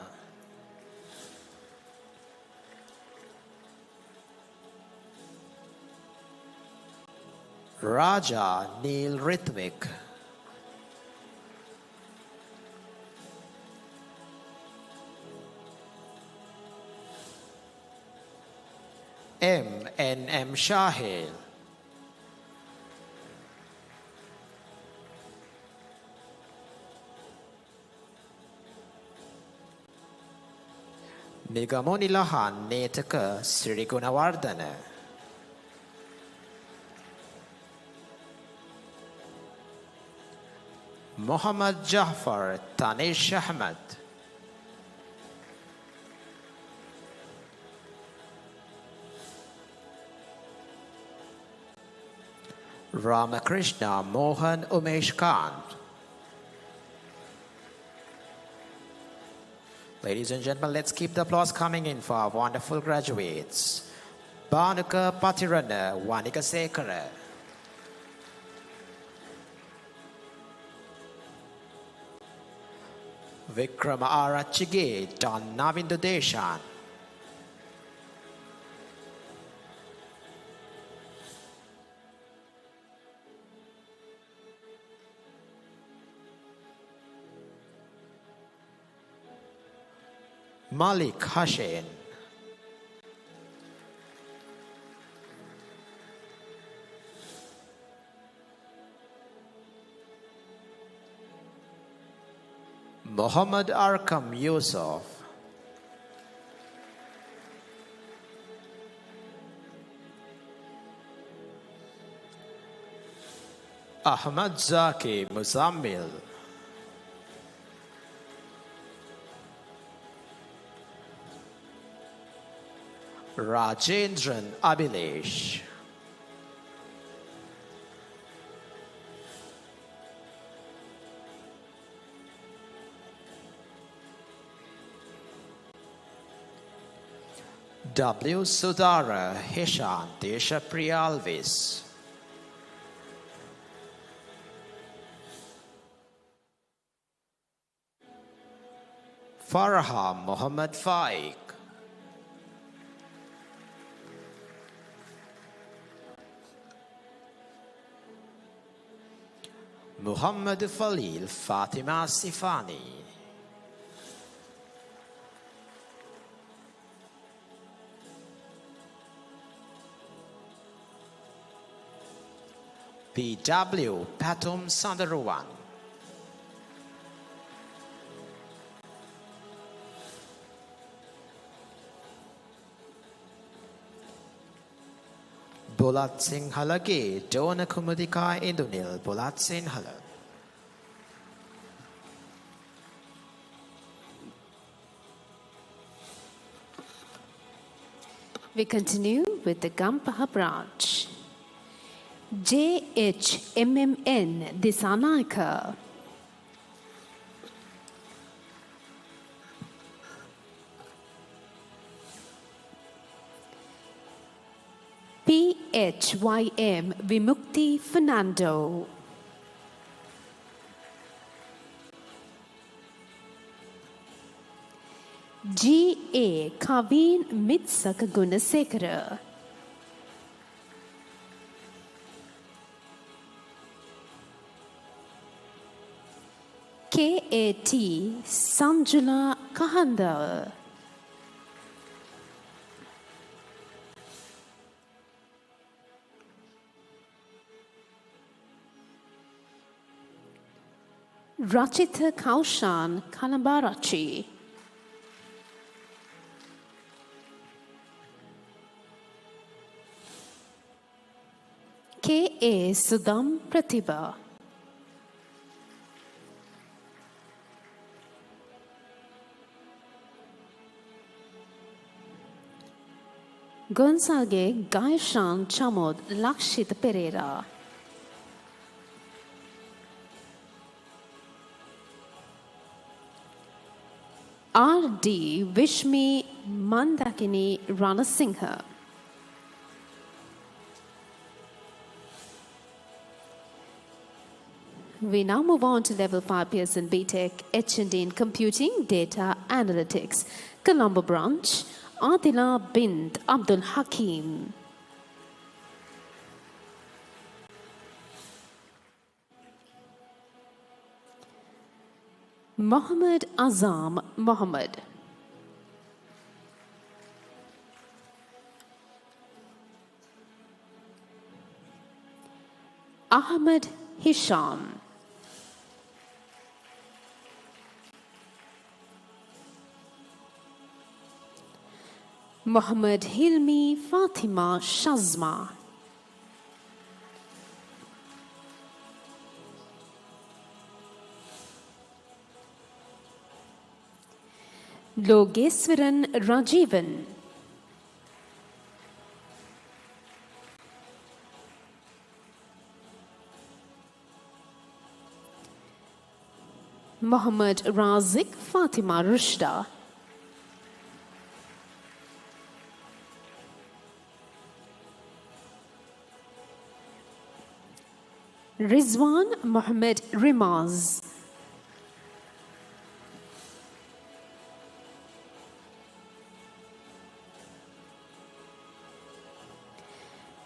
Raja Neil Rithmik. M.N.M. Shahil. Nigamonilahan Netaka Sirigunawardana. Muhammad Jafar Tanish Ahmed. Ramakrishna Mohan Umesh Kant. Ladies and gentlemen, let's keep the applause coming in for our wonderful graduates. Banuka Patirana Wanika Sekara. Vikrama Arachige Don Navindu Deshan. Malik Hussein. Muhammad Arkam Yusuf. Ahmad Zaki Muzammil. Rajendran Abhilesh. W. Sudara Hishan Deshapriya Alvis. Farha Muhammad Faik. Muhammad Falil Fatima Sifani. P.W. Patum Sandaruwan. Bulat Sinhalage Dona Kumudika Indunil Bulat Sinhala. We continue with the Gampaha branch. J.H.M.M.N. Disanayaka. P.H.Y.M. Vimukti Fernando. G.A. Kaveen Mitsaka Gunasekara. K.A.T. Sanjula Kahanda. 𝗚𝗿𝗱𝗂𝘁𝗶𝗂𝘁 𝗚𝗚𝗚𝗂𝘁𝗶𝗂 𝗚𝗿𝗱𝗂𝘁𝗂𝘁 R.D. Vishmi Mandakini Ranasinghe. We now move on to level 5 Pearson BTech H&D in Computing Data Analytics. Colombo branch, Adila bint Abdul Hakim. Mohammed Azam Mohammed. Ahmed Hisham. Mohammed Hilmi Fatima Shazma. Logeswaran Rajivan. Mohammed Razik Fatima Rushda. Rizwan Mohammed Rimaz.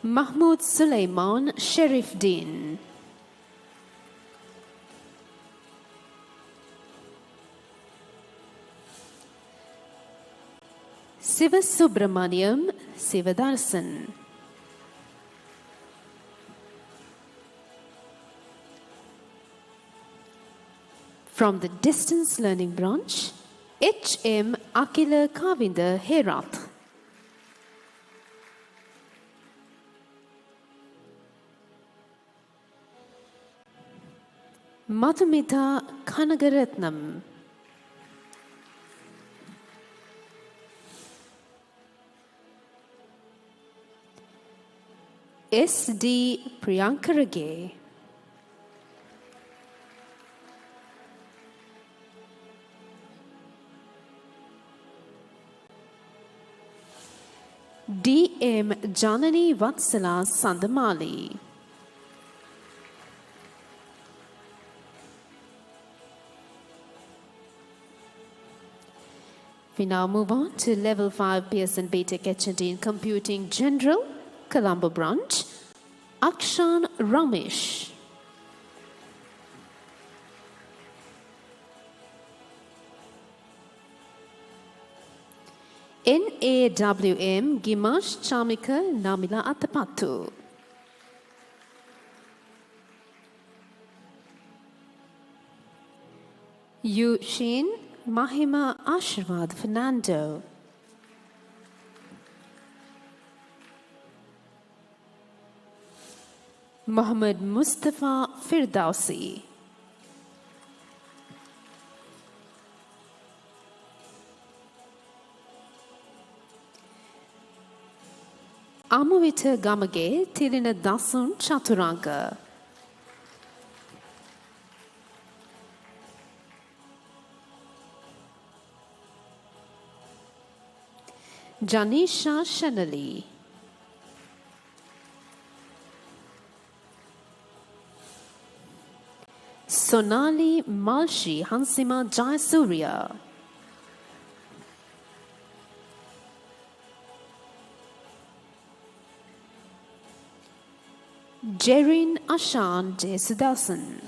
Mahmoud Suleiman Sharif Din. Siva Subramaniam Sivadarsan. From the Distance Learning Branch, H.M. 𝗚𝗿𝗱𝗂𝘂𝘁 Herath. Madhumita Kanagaratnam. S.D. Priyankarage. D.M. Janani Vatsala Sandamali. We now move on to level 5 Pearson BTech H&D in Computing General, Colombo branch, Akshan Ramesh. NAWM Gimash Chamika Namila Atapatu. Yushin Mahima Ashirwad Fernando. Muhammad Mustafa Firdausi. Amuvita Gamage Tirina Dasun Chaturanga. Janisha Shanali. Sonali Malshi Hansima Jayasuriya. Jerin Ashan Jesudasan.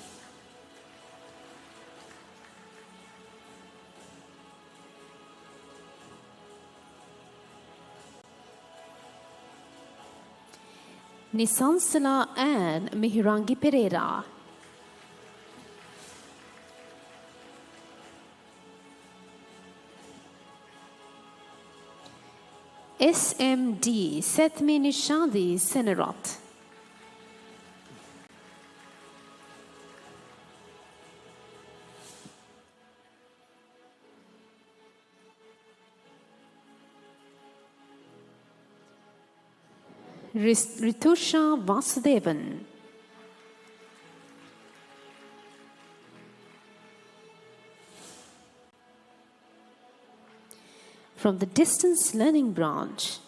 Nisansala and Mihirangi Pereira. SMD ستمی نشادی سنرات. Ritusha Vasudevan. From the Distance Learning Branch,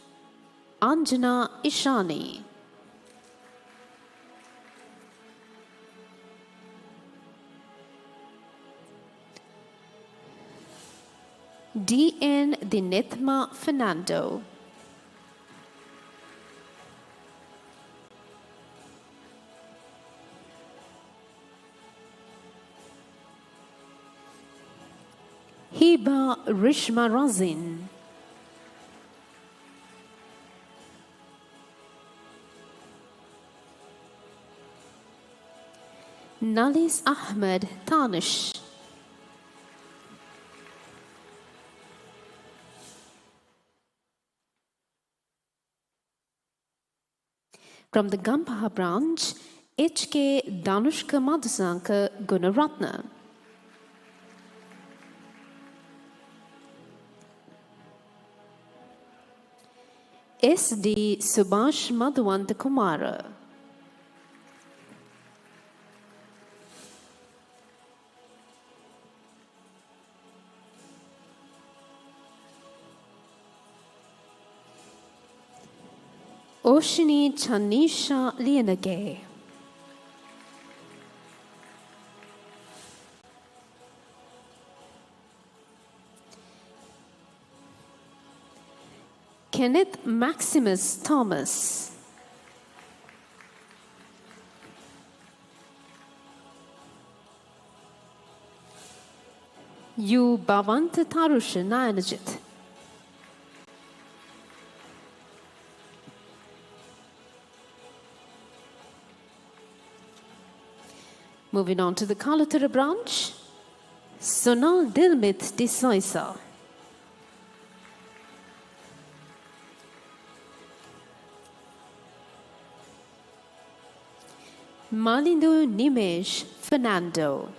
Anjana Ishani. DN Dinethma Fernando. Hiba Rishma Razin. Nalis Ahmed Tanish. From the Gampaha branch, HK Danushka Madhusanka Gunaratna. SD Subhash Madhuvanta Kumara. Oshini Chanisha Lienage. Kenneth Maximus Thomas. U Bhavanta Tarusha Nayanajit. Moving on to the Kalatara branch, Sonal Dilmit Disoisa. Malindu Nimesh Fernando.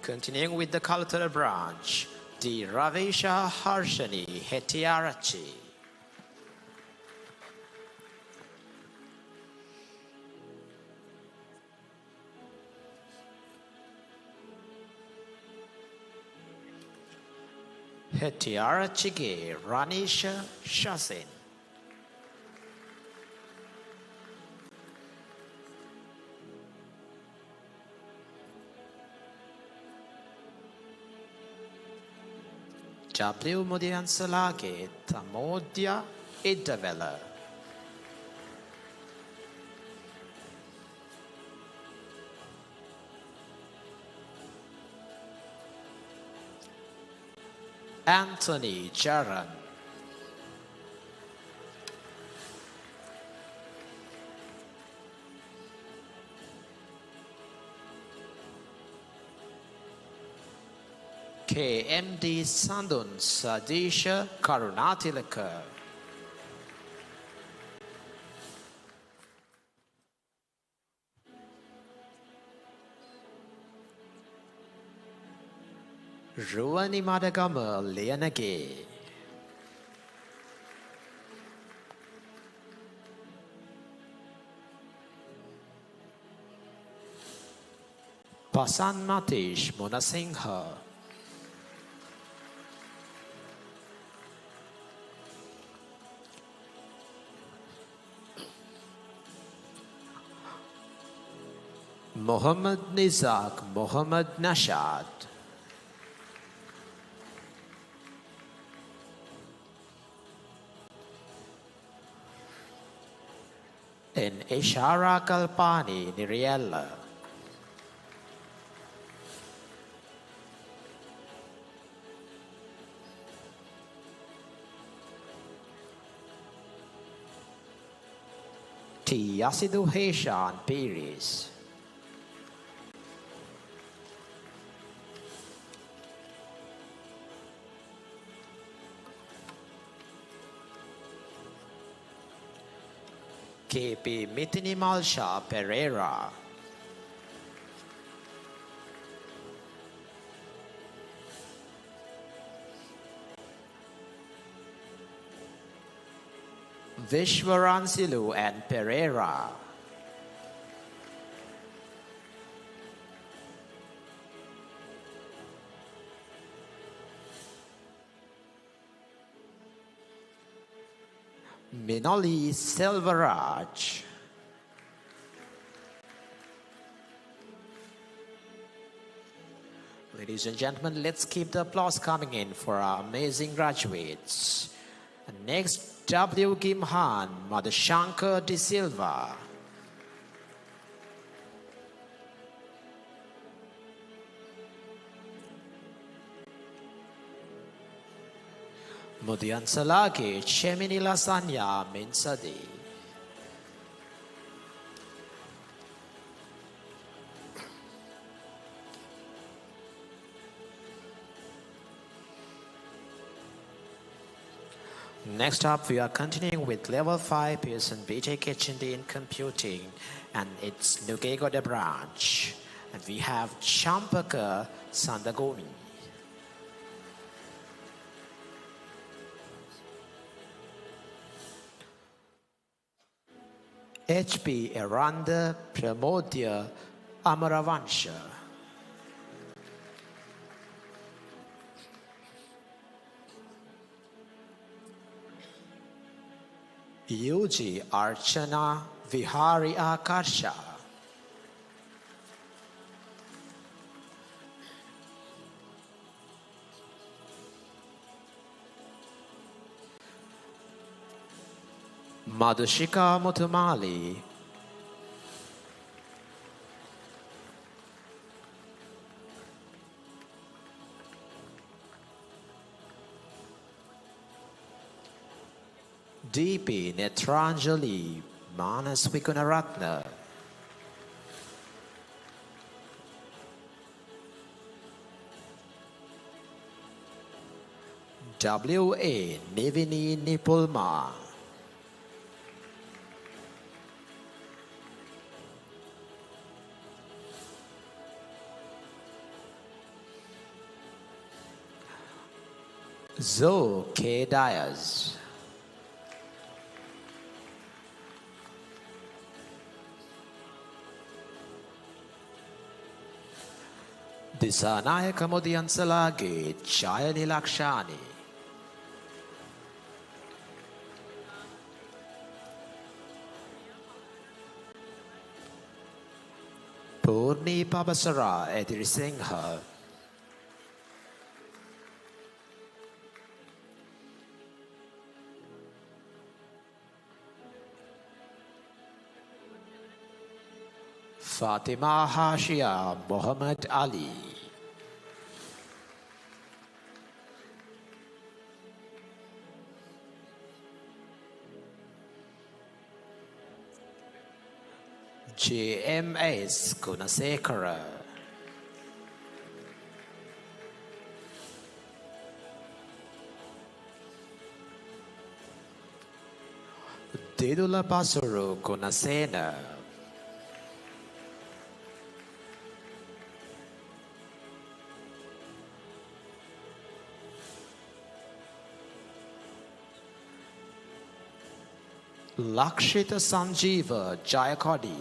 Continuing with the cultural branch, the Ravisha Harshani Hetiarachi. Hetiarachige Ranisha Shasin. W. Mudiansalage Tamodia Idavella. Anthony Jaran. KMD Sandun Sadisha Karunatilaka. Ruani Madagama Leanage. Pasan Matish Monasingha. Mohammad Nizak Mohammad Nashad. In Ishara Kalpani Niriella. 𝗚𝗿𝗱𝘂𝘁𝗶𝘂 𝗚𝗿𝗱𝘂𝘁𝗔𝗓𝗂 Vishwaransilu and Pereira. Minoli Selvaraj. Ladies and gentlemen, let's keep the applause coming in for our amazing graduates. And next, W. Gimhan Madhushankar De Silva. Mudyansalage Cheminila Sanya Minsadi. Next up, we are continuing with Level 5 Pearson BTech HND in Computing, and it's Nugegoda branch. And we have Champaka Sandagomi. HP Eranda Pramodya Amaravansha. UG Archana Vihari Akarsha. Madhushika Muthumali. DP Netranjali Manas Vikunaratna. WA Nivini Nipulma. Zo K. Diaz. Disanayaka Mudyansalage Jayani Lakshani. Purni Pabasara Edirisingha. Fatima Hashia Muhammad Ali. JMS Gunasekara. Dedula Pasuru Gunasena. Lakshita Sanjeeva Jayakodi.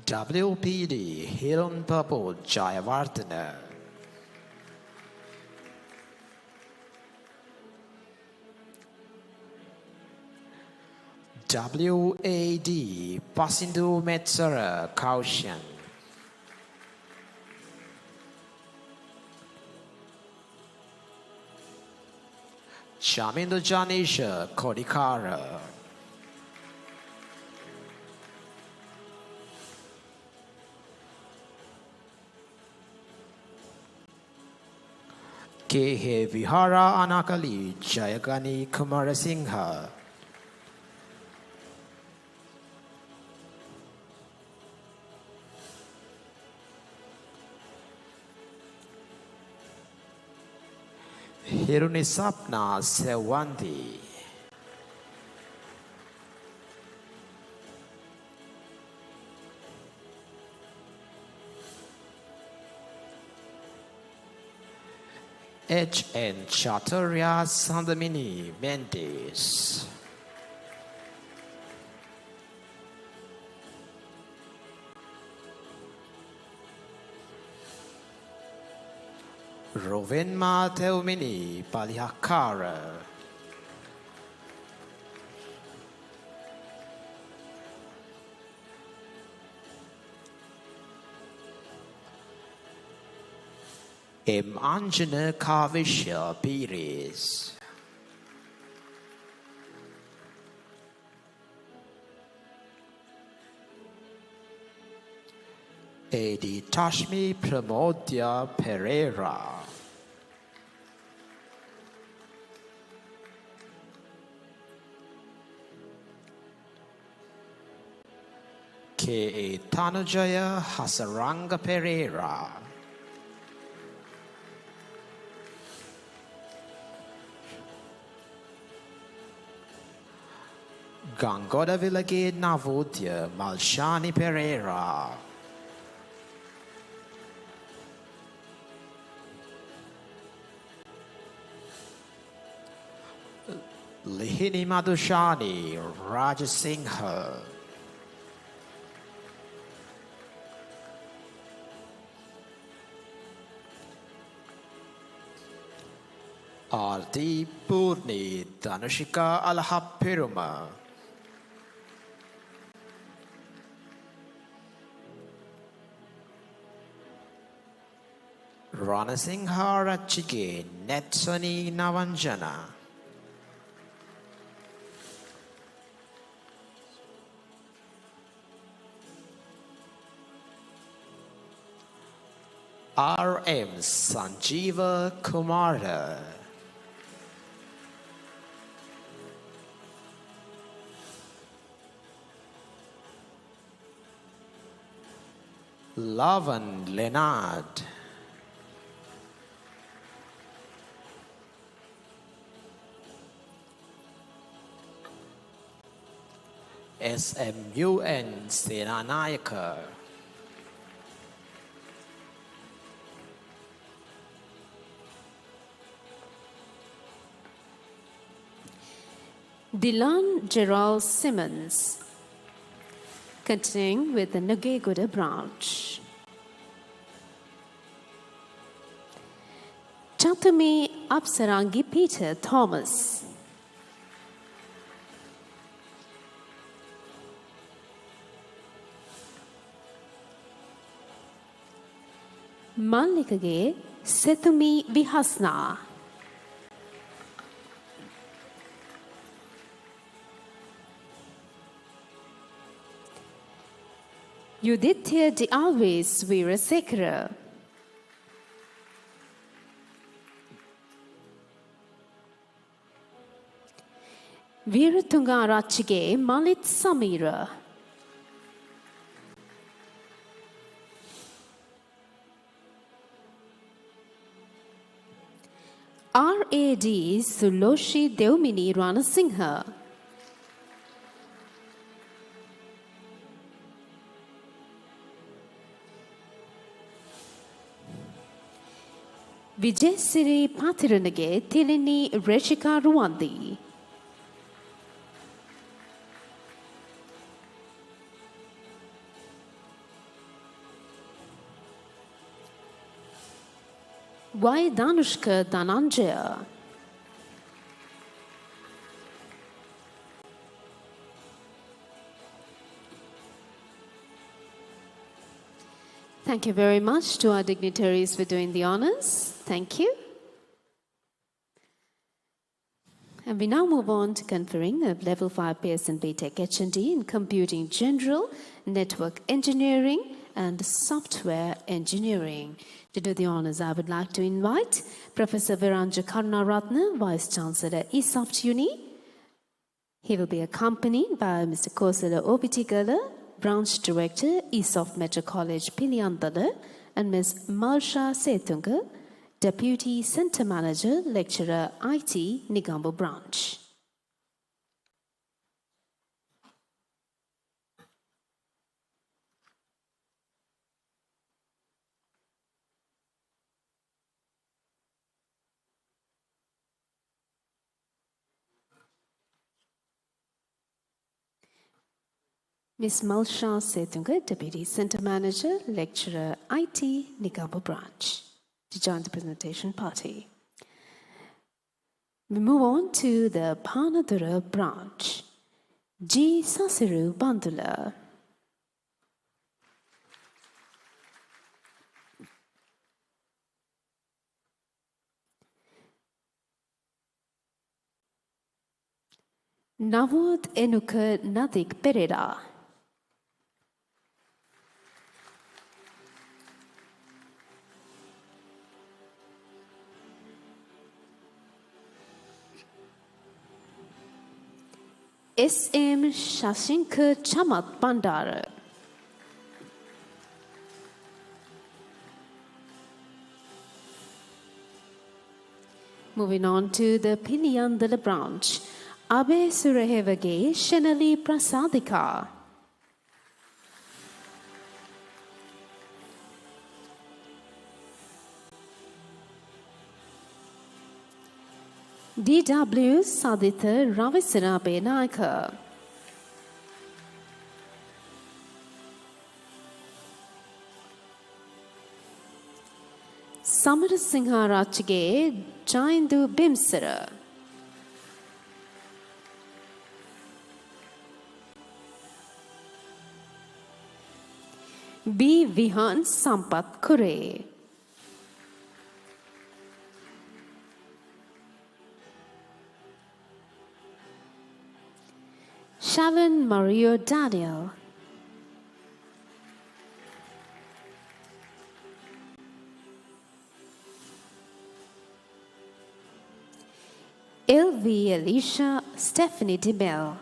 WPD Hiran Papu Jayavardhana. WAD Pasindu Metsara Kaushan. Chamindu Janisha Kodikara. 𝗚𝗿 Vihara Anakali Jayagani Kumara Singha. Hirunisapna Sewandi. H.N. Chaturya Sandamini Mendes. Rovinma Teumini Palihakara. M. Anjana Kavisha Pires. A.D. Tashmi Pramodya Pereira. K.A. Tanujaya Hasaranga Pereira. Gangoda Vilage Navodya Malshani Pereira. Lihini Madhushani Rajasingha. Arti Purni Dhanushika Alhapiruma. Ranasingha Rachike Netsani Navanjana. R.M. Sanjeeva Kumara. Lavan Leonard. SMUN Senanayaka. Dylan Gerald Simmons. Continuing with the Nagegoda branch. Chatumi Apsarangi Peter Thomas. Mallikage Setumi Vihasna. Yudhithya de Alves Veerasekara. Veeratunga Rachige Malit Samira. R.A.D. Suloshi Deumini Ranasingha. Vijayasiri Pathiranage Tilini Reshika Ruandi. Y. Danushka Dhananjaya. Thank you very much to our dignitaries for doing the honors. Thank you. And we now move on to conferring of Level 5 Pearson BTech H&D in Computing General, Network Engineering, and Software Engineering. To do the honors, I would like to invite Professor Viranja Karunaratne, Vice Chancellor at 𝗚𝗏 Uni. He will be accompanied by Mr. 𝗚𝗿𝗱𝗂𝘁𝗶cie, Branch Director, 𝗚𝗏 Metro College, 𝗚𝗿𝗱𝗂𝘁, and Ms. 𝗚𝗿𝗱𝗂𝘁𝗂𝘁, Deputy Center Manager, Lecturer, IT, Negombo Branch. Ms. 𝗚𝗿𝗱𝗂𝘁𝗂𝘁𝗂𝘁, Deputy Center Manager, Lecturer, IT, Negombo Branch, to join the presentation party. We move on to the Panadura branch. G. Sasiru Bandula. Navod Enuka Nadik Perera. S.M. Shashinkar Chamat Bandara. Moving on to the 𝗵𝗐𝗓𝗓 branch. Abe Surahevage Shenali Prasadika. D.W. Saditha Ravisarabe Naika. Samarasingha Rachige Jaindu Bimsara. B. Vihan Sampat Kure. Shalon Mario Daniel. L.V. Alicia Stephanie DeMel.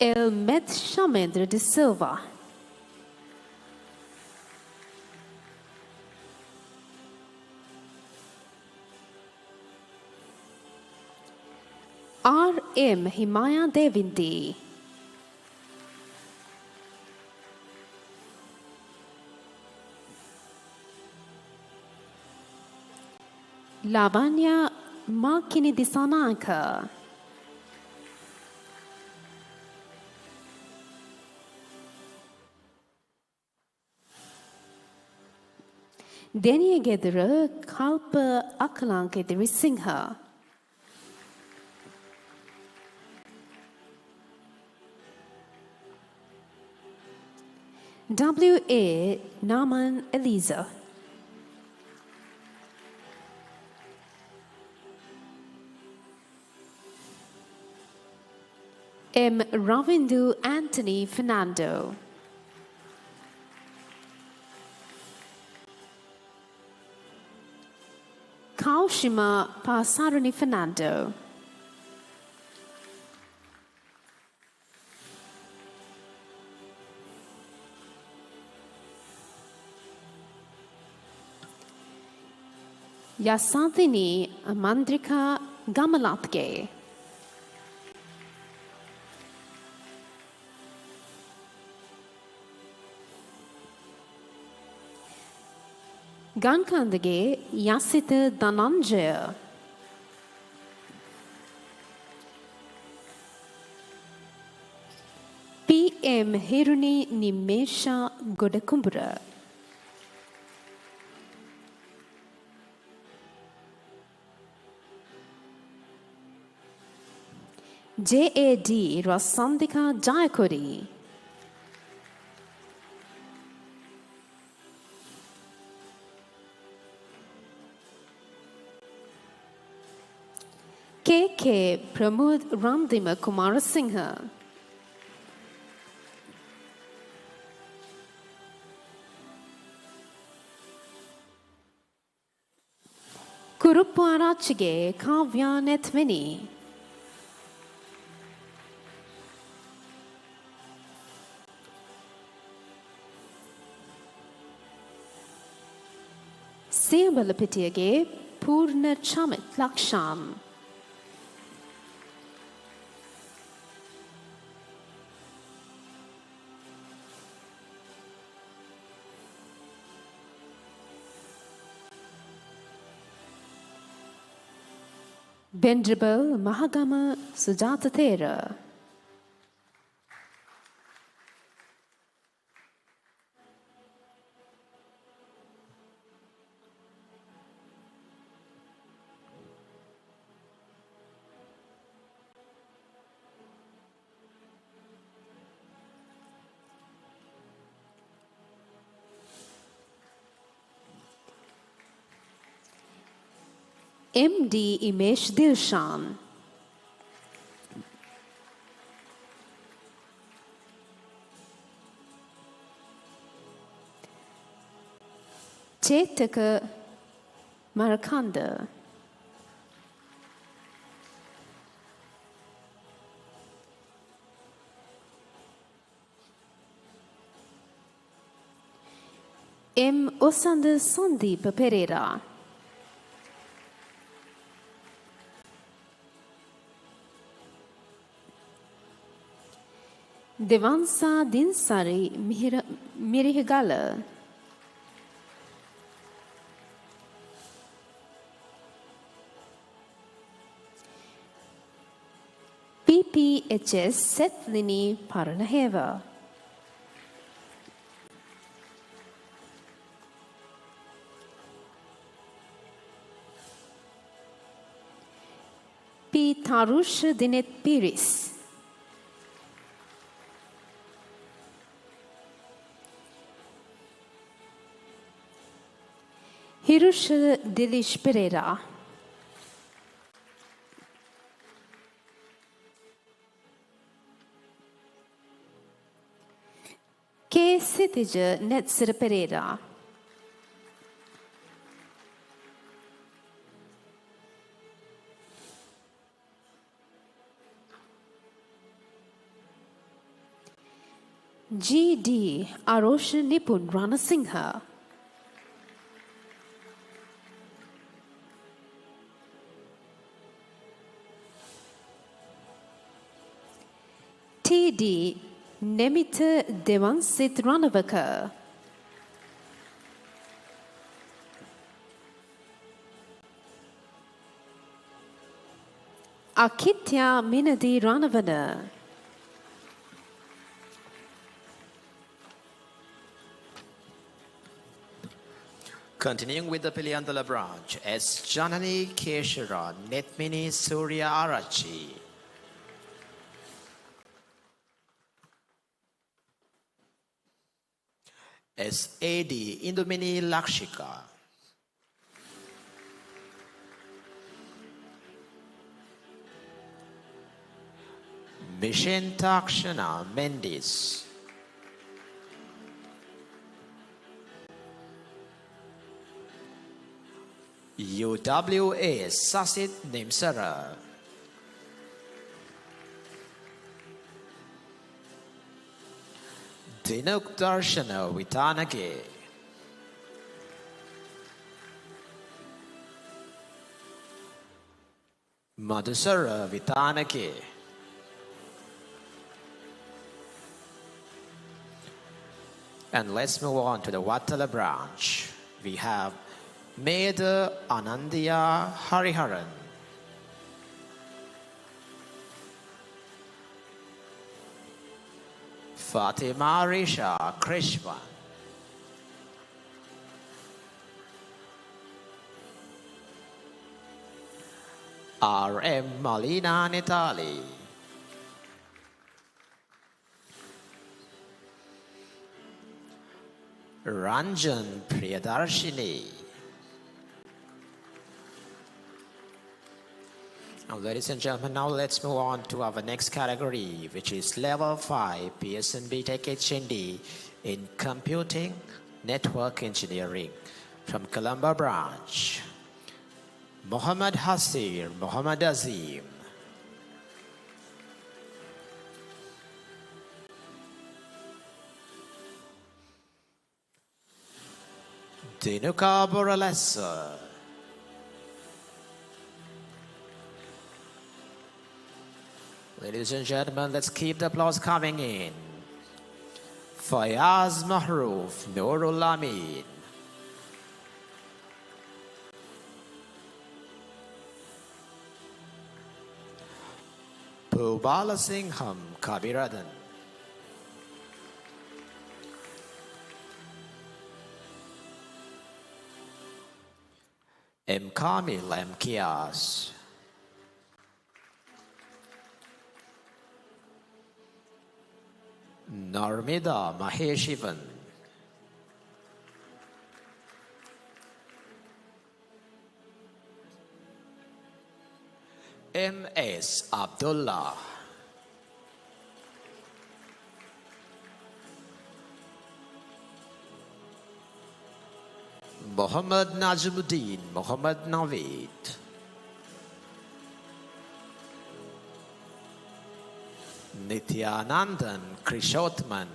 L. Meth Shamendra de Silva. R. M. Himaya Devindi. Lavanya Makini Disanaka. Deniyagedara Kalpa Akalanke Derisingha. W.A. Naman Eliza. M. Ravindu Anthony Fernando. Kaushima Pasarani Fernando. Yasantini Mandrika Gamalatke. Gankandage Yasita Dhananjaya. P.M. Hiruni Nimesha Godakumbura. J.A.D. Rasandika Jayakuri. K. Pramod Ramdima Kumarasinghe. 𝗚𝗿𝗱𝘂𝘁𝗂𝘁 𝗂𝗿𝗱𝘂𝘁𝗶𝗂. 𝗚𝗿𝗱𝘂𝘂𝘁 𝗚𝗿𝗱𝘂𝘂𝘁. Venerable Mahagama Sujata Thera. MD Imesh Dilshan. Chetaka Marakanda. M. Osanda Sandeep Pereira. Devansa Dinsari Mirihigala. PPHS Sethlini Paranaheva. P. Tarush Dinet Piris. Hirush Dilish Pereira. K. Sitija Netsira Pereira. G.D. Arosh Nipun Ranasinghe. T.D. Nemita Devansit Ranavaka. Akitya Minadi Ranavana. Continuing with the Piliandala branch, S. Janani Keshara Netmini Surya Arachi. S.A.D. Indumini Lakshika. Mishentakshana Mendis. UWA Sasit Nimsara. Dinuk Darshana Vitanage. Madhusara Vitanage. And let's move on to the Vatala branch. We have Meda Anandya Hariharan. Fatima Risha Krishman. R.M. Malina Nitali. Ranjan Priyadarshini. Now, ladies and gentlemen, now let's move on to our next category, which is Level 5 PSNB Tech HND in Computing Network Engineering from Colombo branch. Mohammad Hasir, Mohammad Azim. Dinuka Boralessa. Ladies and gentlemen, let's keep the applause coming in. Fayaz Mahroof, Nurul Amin. Pubala Singham, Kabiradan. M. Kamil, M. Kias. Narmida Maheshivan. M.S. Abdullah. Muhammad Najmuddin, Muhammad Naveed. Nityanandan Krishotman.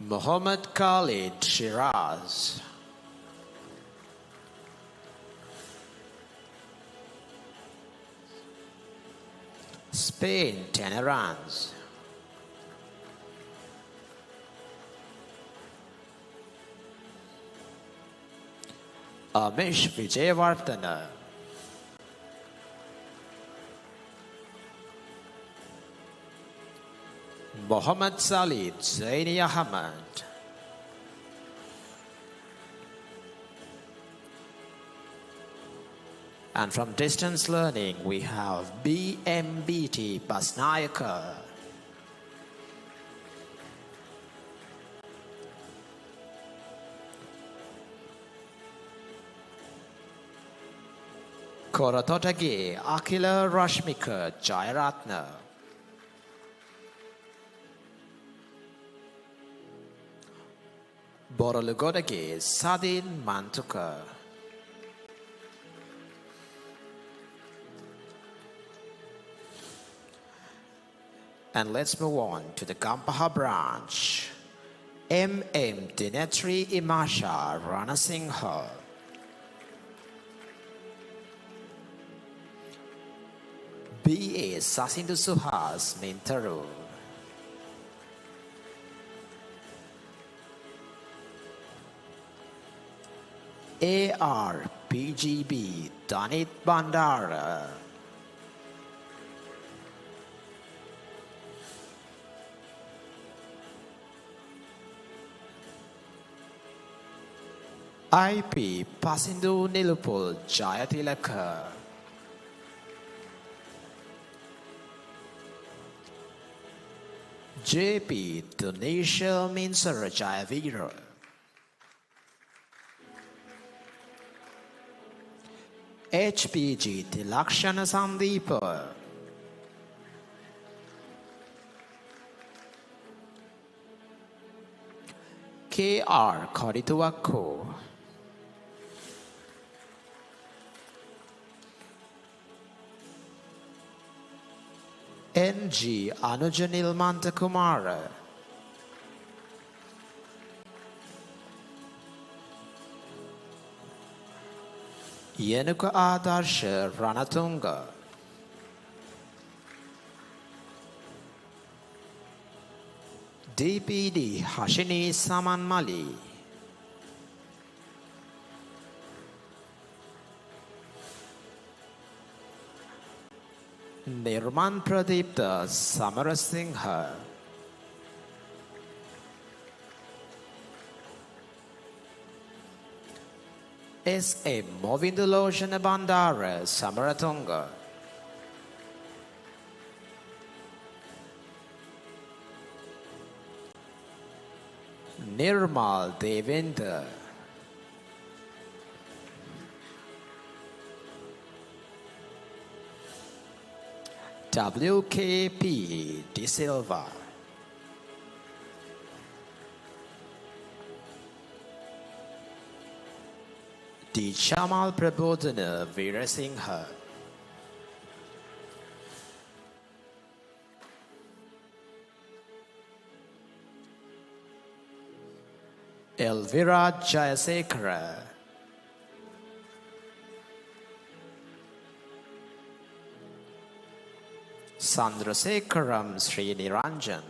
Muhammad Khalid Shiraz. Spain Tenerans. Amish Vijayavardhana. Muhammad Salid Zaini Ahmad. And from distance learning, we have BMBT Basnayaka. Koratotagi Akila Rashmika Jayaratna. Borolugodagi Sadin Mantuka. And let's move on to the Gampaha branch. M.M. Dinetri Imasha Ranasingha. B.A. Sasindu Suhas Mintaru. A.R. PGB Danit Bandara. IP Pasindu Nilupul Jayatilaka. JP Tunisia Minsara Jayavira. HPG Tilakshana Sandeepa. KR Korituwako. NG Anujanil Mantakumara. Yenuka Adarsha Ranatunga. DPD Hashini Saman Mali. Nirman Pradipta Samarasingha. S.M. Movindulojana Bandara Samaratunga. Nirmal Devendra, 𝗚𝗿𝗱𝘂𝘁𝗂𝘁 De Silva, 𝗚𝗵𝗱𝗃 Prabodhana Veerasinghe, Elvira Jayasekara, Sandrasekaram Sriniranjan,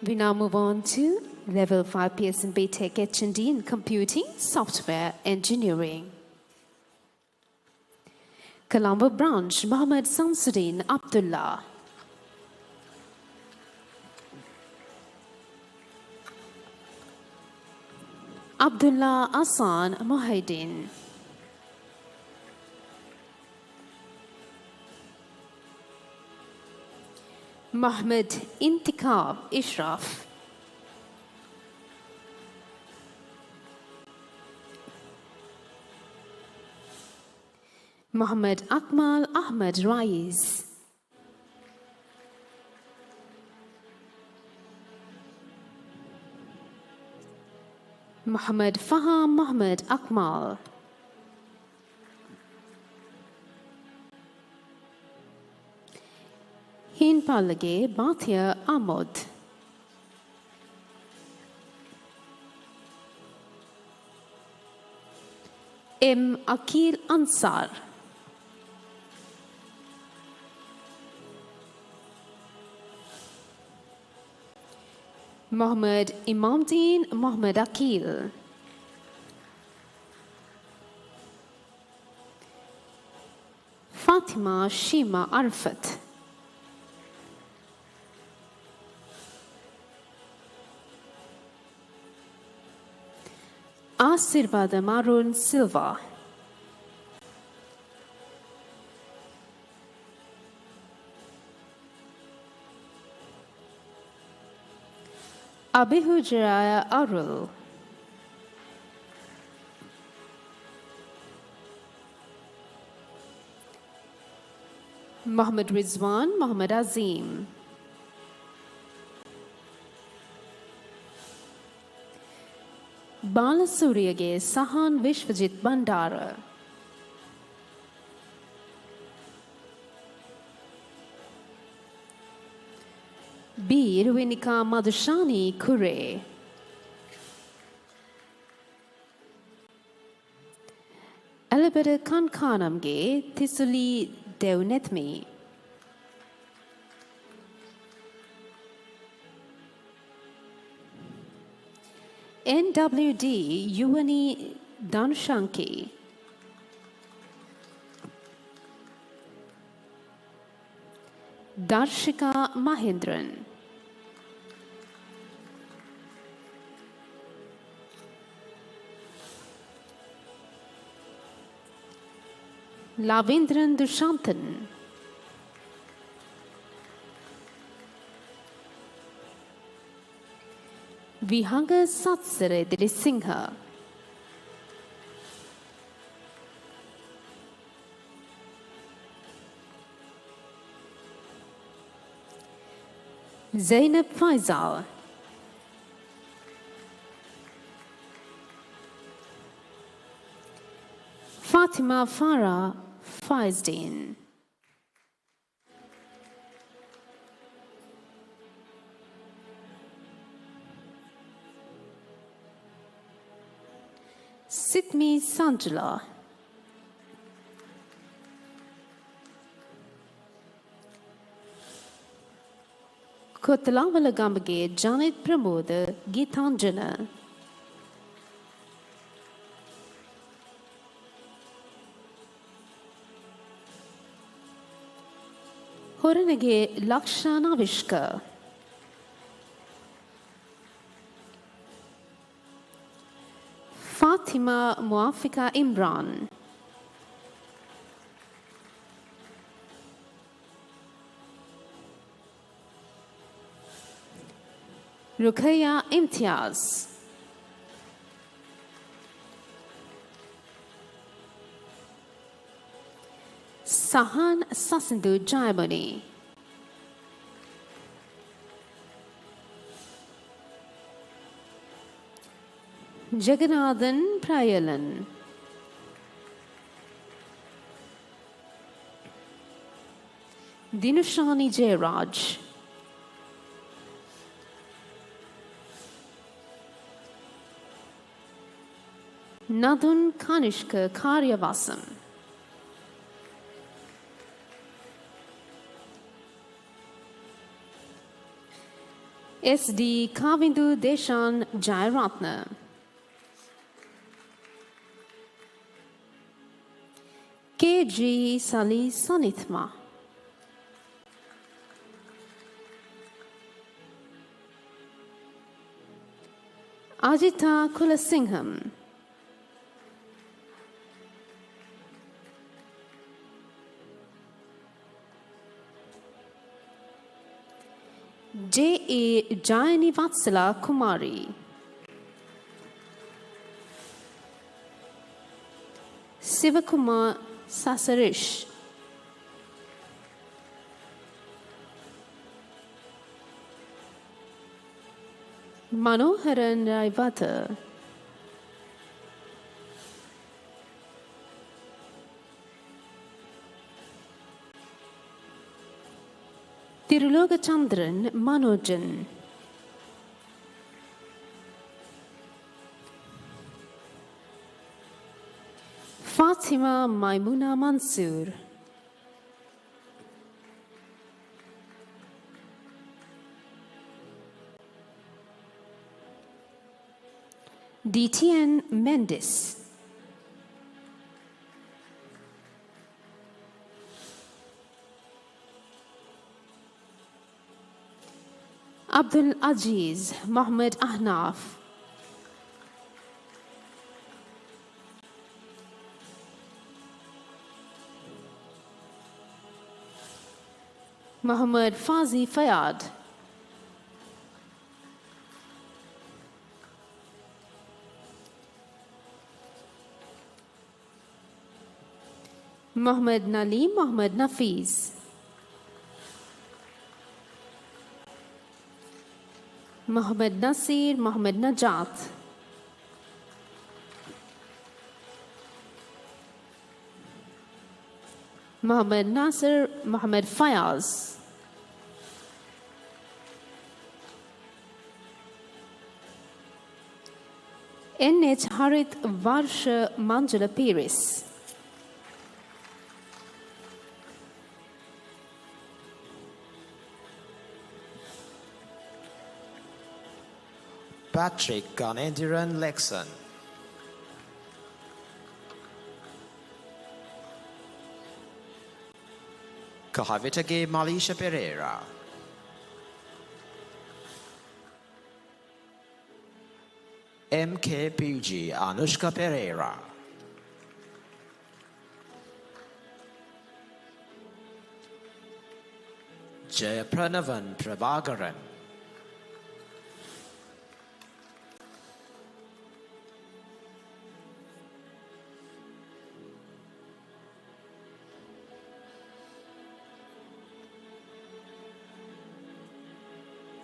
We now move on to Level 5 PSN BTech H&D in Computing Software Engineering. Colombo Branch, Mohammed Samsudin Abdullah. Abdullah Asan Mohidin. Mohammed Intikab Ishraf. Mohammed Akmal Ahmed Rais. Mohammed Faham Mohammed Akmal. Hin Palage Bathia Ahmad. M. Akil Ansar. Mohammed Imamdeen Mohammed Akil. Fatima Shima Arfat. Asirvada Marun Silva. Abihujraya Arul. Mohammed Rizwan Mohammed Azim. Balasuriyage Sahan Vishwajit Bandara. B. Ruinika Madhushani Kure. Elabada Kankanamge Tisuli Deunetmi. NWD Yuani Danshanki. Darshika Mahindran. Lavindran Dushantan. Vihanga Satsare Dirisingha. Zainab Faisal. Fatima Farah Faizdin. Sidmi Sanjula. Kotalavala Gambage Janet Pramoda Gitanjana. Horanage Lakshana Vishka. Fatima Muafika Imran. 𝗚𝗿𝗱𝗂𝘁𝗶𝘂𝘁 Sahan Sasindu Jayamuni. Jagannathan Prayalan. Dinushani Jayaraj. Nadun Kanishka Karyavasam. S.D. Kavindu Deshan Jayaratna. K.G. Sali Sanithma. Ajita Kulasingham. J.A. Jayanivatsala Kumari. Sivakumar Sasarish. Manoharan Raivata. Tirulogachandran Manojan. Fatima Maimuna Mansur. DTN Mendes. Abdul Aziz Mohammed Ahnaf. Muhammad Fazi Fayad. Muhammad Nalim Muhammad Nafiz. Muhammad Nasir Muhammad Najat. Muhammad Nasir Muhammad Fayaz. N.H. Harith Varsha Manjula Piris. Patrick Ganendiran Lexon. Kahavitage Malisha Pereira. MKPG Anushka Pereira. Jayapranavan Prabhagaran.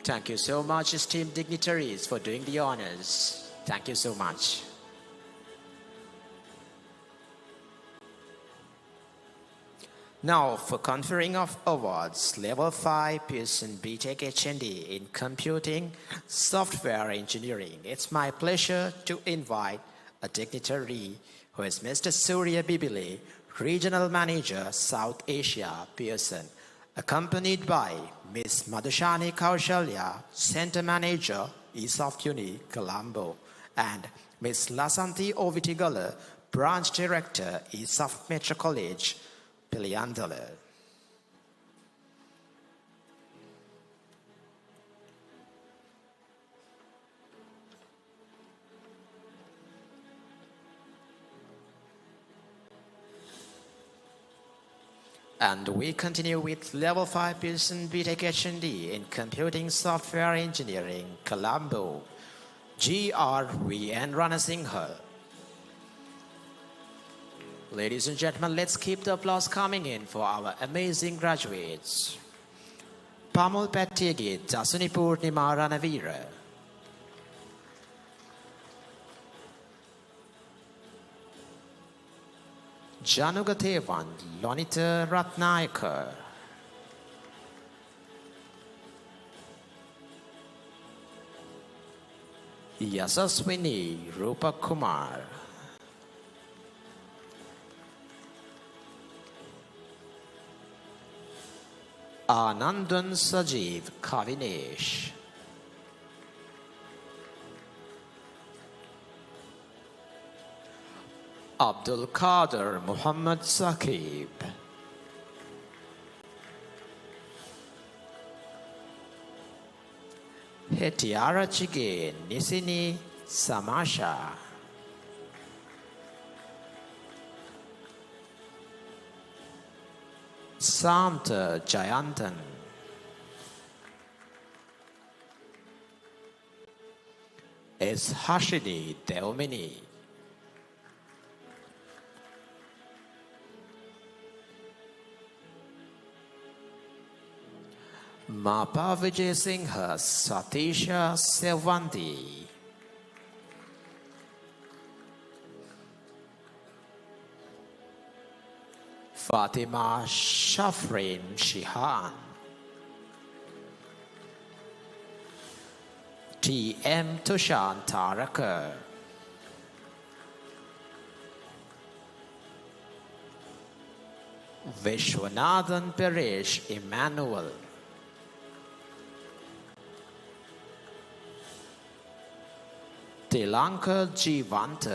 Thank you so much, esteemed dignitaries, for doing the honors. Thank you so much. Now, for conferring of awards, Level 5 Pearson BTech HND in Computing Software Engineering. It's my pleasure to invite a dignitary who is Mr. Surya Bibile, Regional Manager, South Asia, Pearson, accompanied by Ms. Madhushani Kaushalya, Center Manager, ESOFT Uni, Colombo, and Ms. Lasanthi Ovitigala, Branch Director, ESOFT Metro College, Piliandala. And we continue with Level 5 Pearson BTech H&D in Computing Software Engineering, Colombo, 𝗚𝗿𝗱𝗂𝘂𝘁𝗶 Ranasinghe. Ladies and gentlemen, let's keep the applause coming in for our amazing graduates. 𝗚𝗿𝗱𝗂𝘂𝘁𝗶 𝗚𝗏𝗡𝗡𝗂𝑔𝑒𝑡 𝗚𝑠𝑢𝑛𝑖 𝑝𝑢𝑟ْණि𝒻𝑎 𝑟𝑎𝑛avira. 𝗓නුගතේවන් Lonitha Ratnayake. Yasaswini Roopakumar. Anandan Sajeev Kavinesh. 𝗚𝗏𝗋𝗀 Muhammad Saqib. Hettiarachchige Nisini Samasha. Samtha Jayanthan. S Hashini Dewmini. Mapa Wijesinghe Sathisha Sewwanthi. Fathima Shafrin Shihan. TM. Thushan Tharaka. Vishwanathan Peresh Emmanuel. Thilanka Jeewantha.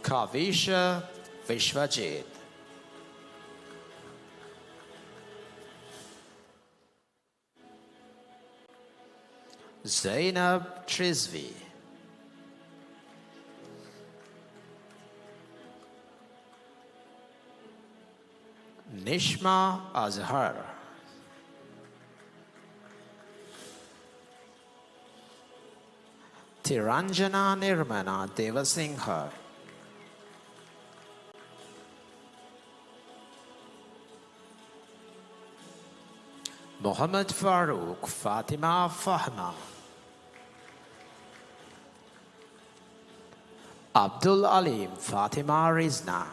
Kavisha Vishwajith. Zainab ට්‍රිઝવી. Nishma Azhar. Thiranjana Nirmala Dewasinghe. Mohamed Farook Fathima Fahma. Abdul Aleem Fathima Risna.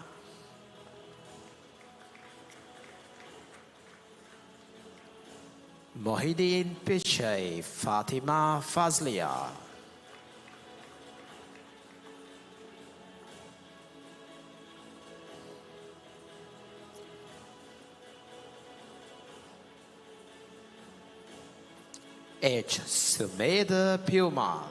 Mohideen Pichchai Fathima Fasliya. H. Sumedha Perumal.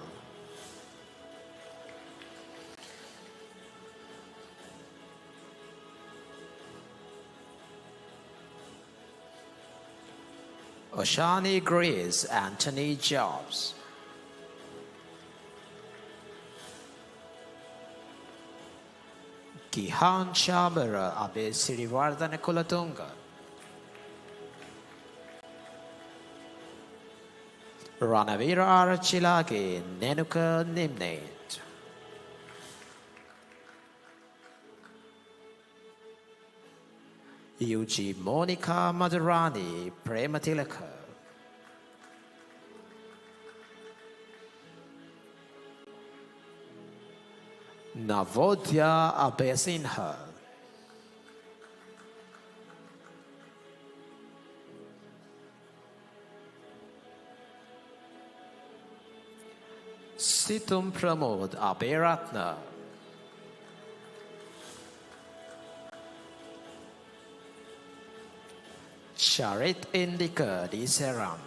Oshani Grace Anthony Jobs. Gihan Chamara Abe Sirivardhana Kulatunga. Ranavira Arachilage Nenuka Nimnate. UG Monica Madhurani Prematilaka. Navodya Abesinha. Situm Pramod Aberatna. Charit Indika Diseram.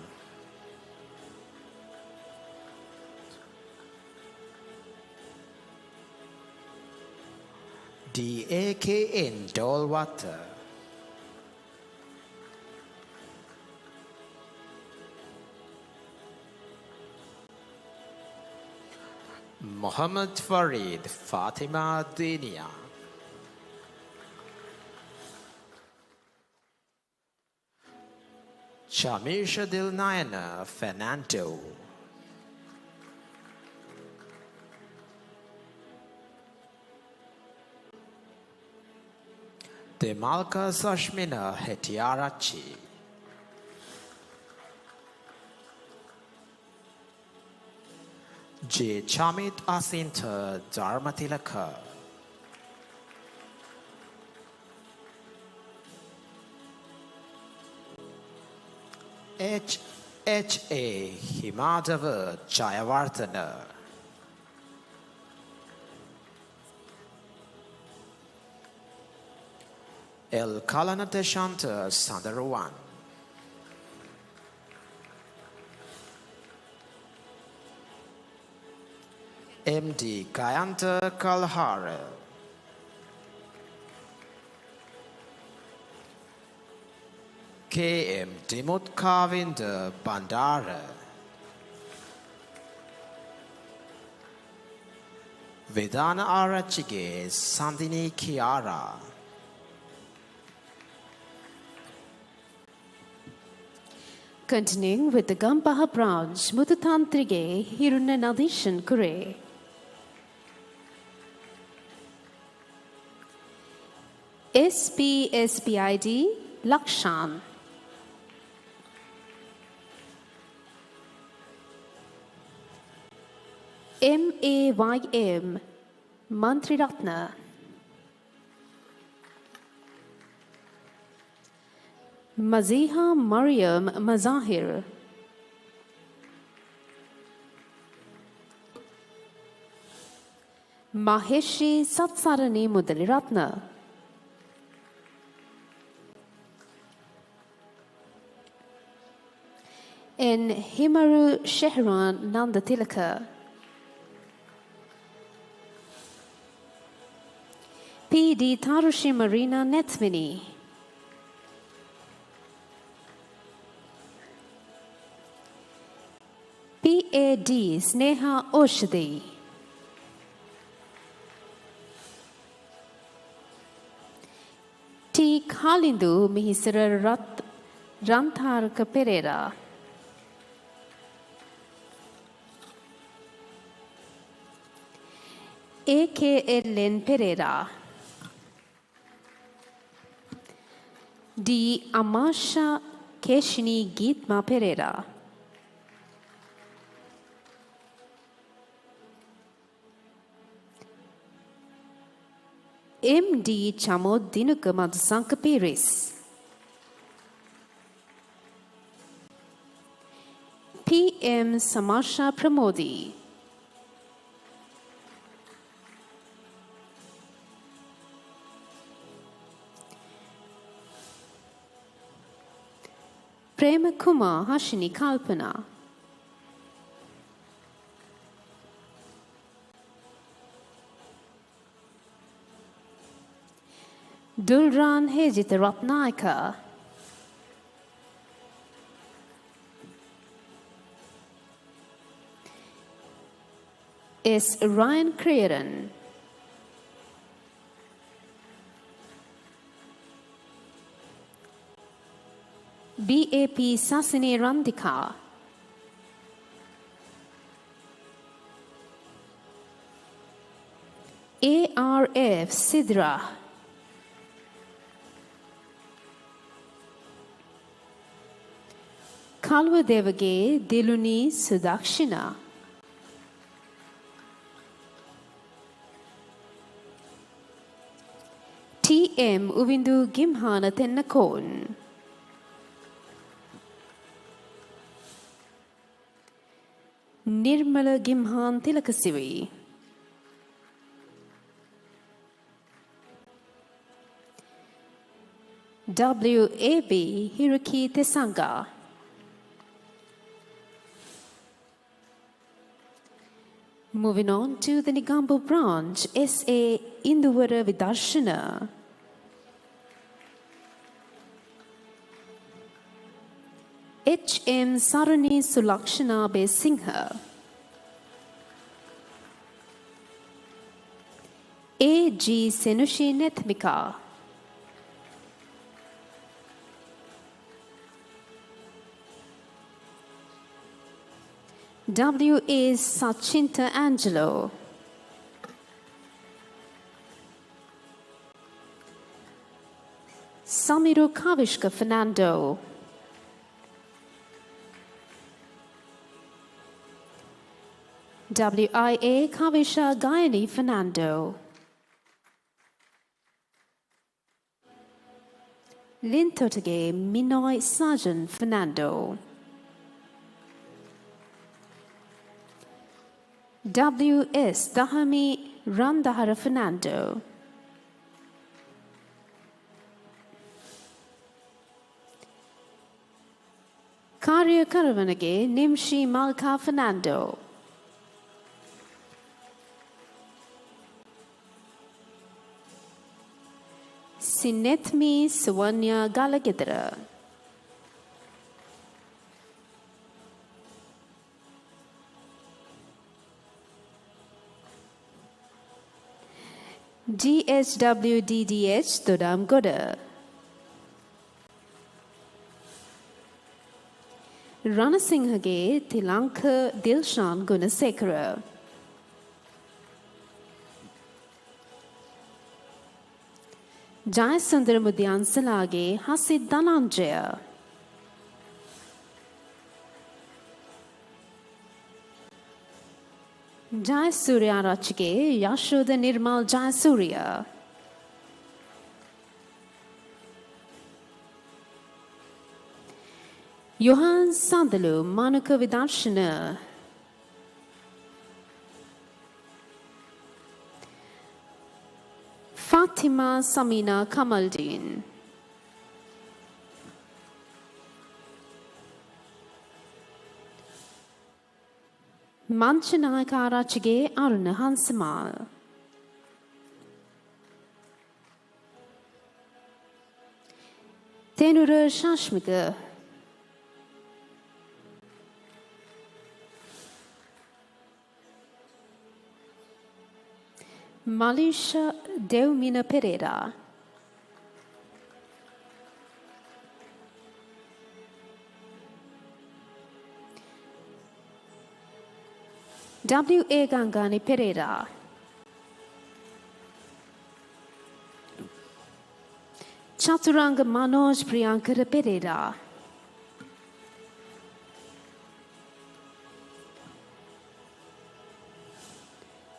DAKN Dolwater. Mohammad Farid Fatima Dinia. Chamisha Dilnayana Fernando. Demalka Sashmina Hetiarachi. J. Chamit Asinta Dharmatilaka. H. A. Himadava Jayavardhana. L. Kalanateshanta Sandarawan. M.D. Kayanta Kalhara. K.M. Dimut Kavinda Bandara. Vedana Arachige Sandini Kiara. Continuing with the Gampaha branch, Mututantrige Hiruna Nadishan Kure. SPSPID Lakshan. MAYM Mantri Ratna. Maziha Mariam Mazahir. Maheshi Satsarani Mudaliratna. N. Himaru Shehran Nandatilaka. P.D. Tarushi Marina Netvini. P.A.D. Sneha Oshadi. T. Kalindu Mihisara Rantharka Pereira. A.K.L.N. Pereira. D. Amasha Keshini Geetma Pereira. M.D. Chamod Dinuka Madhusanka Piris. P.M. Samasha Pramodi. Prema Kumar Hashini Kalpana. Dulran Hejita Ratnaika. S. Ryan Creran. B.A.P. Sasini Randika. A.R.F. Sidra. Kalvadevage Diluni Sudakshina. T.M. Uvindu Gimhana Tennakon. Nirmala Gimhan Tilakasivi. W.A.B. Hiroki Tesanga. Moving on to the Nigambo branch, S.A. Induvara Vidarshana. H.M. Sarani Sulakshana Be Singha. 𝗚𝗚𝗱𝗂𝘁𝗶𝗂𝘂. 𝗚𝗚𝗚𝗂𝘁𝗂𝘂𝑎𝑛𝑔𝑒𝑙𝑜. 𝗚𝗚𝗚𝗂𝘁𝗂𝘂 Fernando. 𝗚𝗚𝗚𝗂𝘁𝗂𝑔𝑎𝑦𝑎 Fernando. 린토트게 미노이 사전 Fernando. WS Dahami Randahara Fernando. Karya Karavanage Nimshi Malka Fernando. Sinetmi Sawanya Galagidra. DHWDDH Dodam Goda. Ranasinghage Tilanka Dilshan Gunasekara. Jayasundar Mudyan Salage Hasid Dhananjaya. Jayasurya Rachike Yashoda Nirmal Jayasurya. Johan Sandalu Manuka Vidarshana. Fatima Samina Kamaldeen. Manchanaka Rachige Aruna Hansamal. Tenura Shashmika. Malisha Deumina Pereira. W.A. Gangani Pereira. Chaturanga Manoj Priyankara Pereira.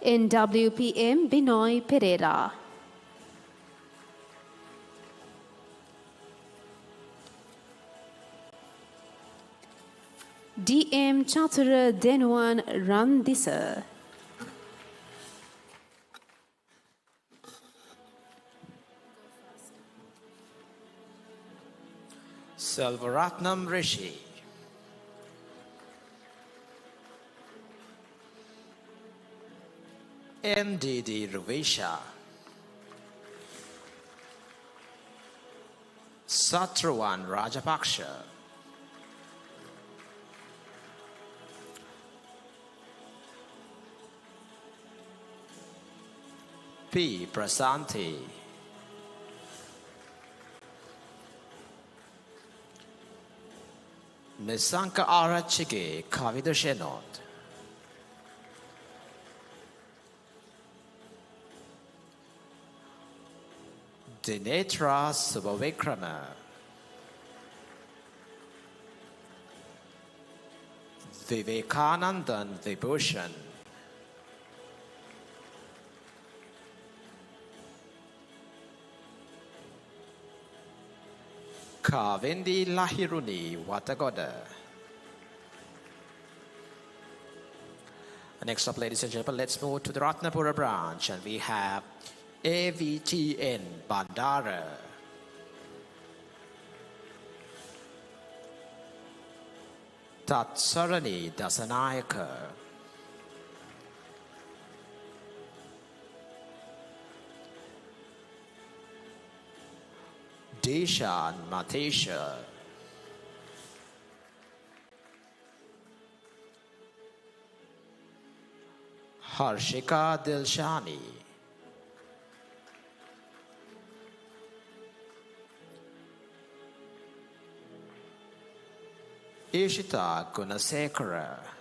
NWPM Binoy Pereira. DM Chatura Denuan Randisa. Selvaratnam Rishi. MDD Ruvesha. Satrawan Rajapaksha. P. Prasanthi. Nisanka Arachige Kavidashenot. Dinetra Subhavikrama. Vivekanandan Vibhushan. Kavindi Lahiruni Watagoda. Next up, ladies and gentlemen, let's move to the Ratnapura branch, and we have AVTN Bandara. Tatsarani Dasanayaka. Deshan Matesha. Harshika Dilshani. 𝗚𝗿𝗱𝘂𝘁𝗶𝘂𝘁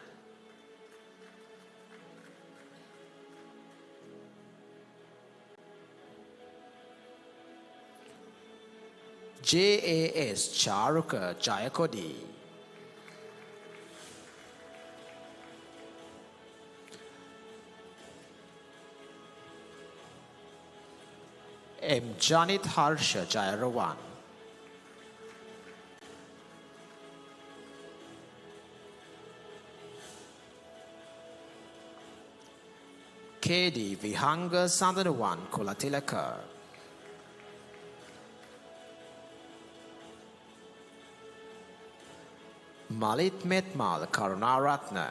JAS 𝗚𝗿𝗱𝘂𝘁𝗂𝘁 𝗚𝗏𝗡𝗃𝗓𝗂 KD Vihanga Kulattilaka Malit Metmal Karunaratna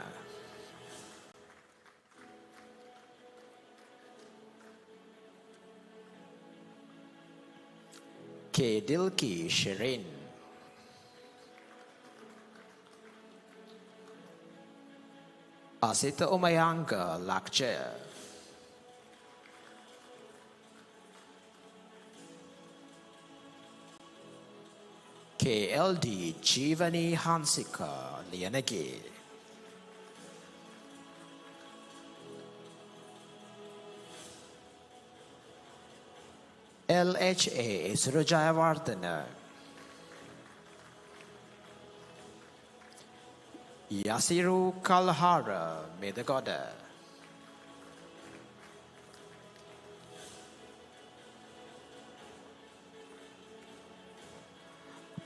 𝗚𝗿𝗱𝘂𝘁 Shirin Asita Umayanga Lakjaya KLD Jeevani Hansika Lianagi LHA Isrujayawardana Yasiru Kalhara Medagoda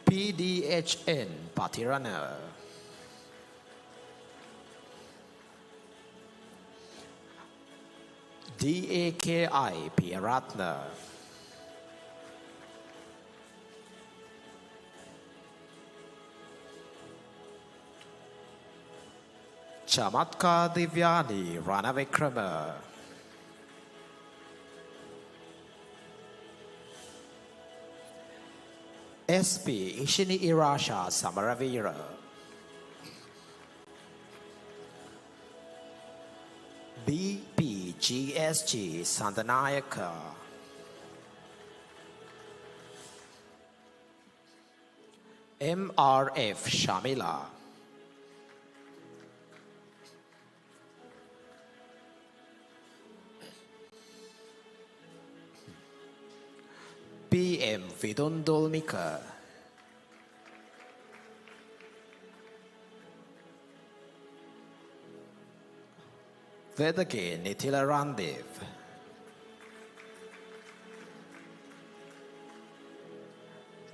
PDHN Patirana DAKI Piyaratna Chamatka Divyani Ranavikrama SP Ishini Irasha Samaravira BPGSG Sandanayaka MRF Shamila PM Vidundulmika Vedage Nitila Randiv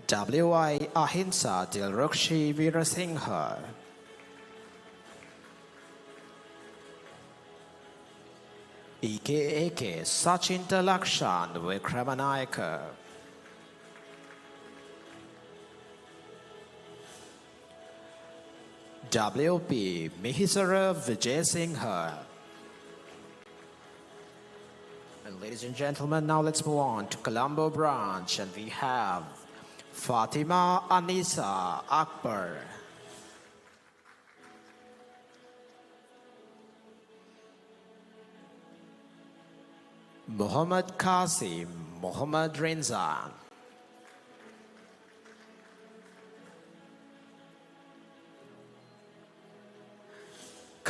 WI Ahimsa Dilrukshi Virasingha EKAK Sachinta Lakshan Vikramanayaka WP Mihisara Vijayasingha. And ladies and gentlemen, now let's move on to Colombo branch, and we have Fatima Anisa Akbar, Muhammad Qasim Muhammad Rinzan,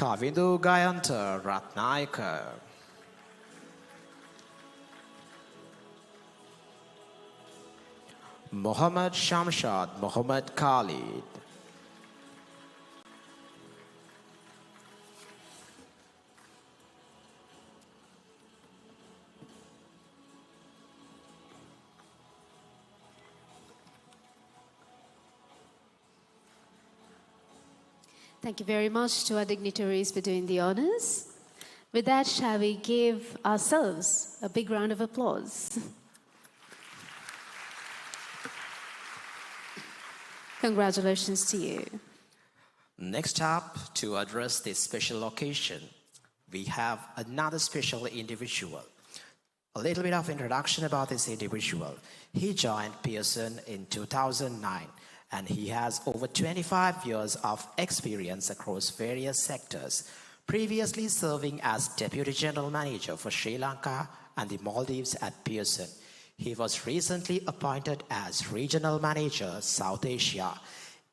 Kavindu Gayanta Ratnaika, Muhammad Shamshad Muhammad Khalid, Thank you very much to our dignitaries for doing the honors. With that, shall we give ourselves a big round of applause? Congratulations to you. Next up, to address this special occasion, we have another special individual. A little bit of introduction about this individual. He joined Pearson in 2009, and he has over 25 years of experience across various sectors, previously serving as Deputy General Manager for Sri Lanka and the Maldives at Pearson. He was recently appointed as Regional Manager, South Asia.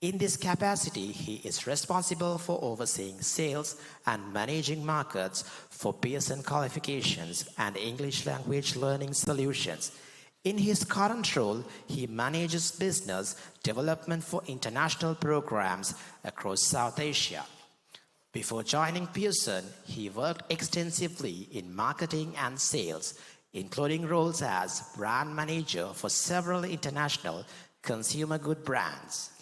In this capacity, he is responsible for overseeing sales and managing markets for Pearson qualifications and English language learning solutions. In his current role, he manages business development for international programs across South Asia. Before joining Pearson, he worked extensively in marketing and sales, including roles as brand manager for several international consumer good brands.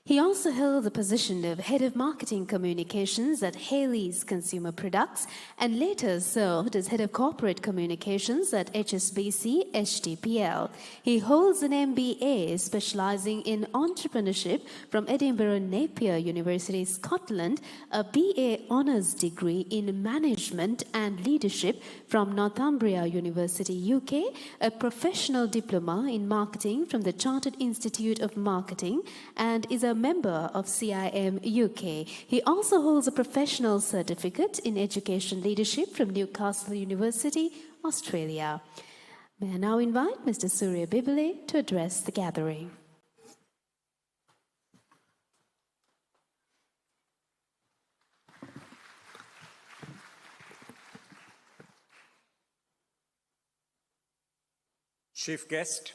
He also held the position of Head of Marketing Communications at Haley's Consumer Products and later served as Head of Corporate Communications at HSBC HTPL. He holds an MBA specializing in entrepreneurship from Edinburgh Napier University, Scotland, a BA Honours degree in Management and Leadership from Northumbria University, UK, a professional diploma in marketing from the Chartered Institute of Marketing, and is a member of CIM UK. He also holds a professional certificate in education leadership from Newcastle University, Australia. May I now invite Mr. 𝗚𝗿𝗱𝘂𝘁𝗶cie to address the gathering. Chief guest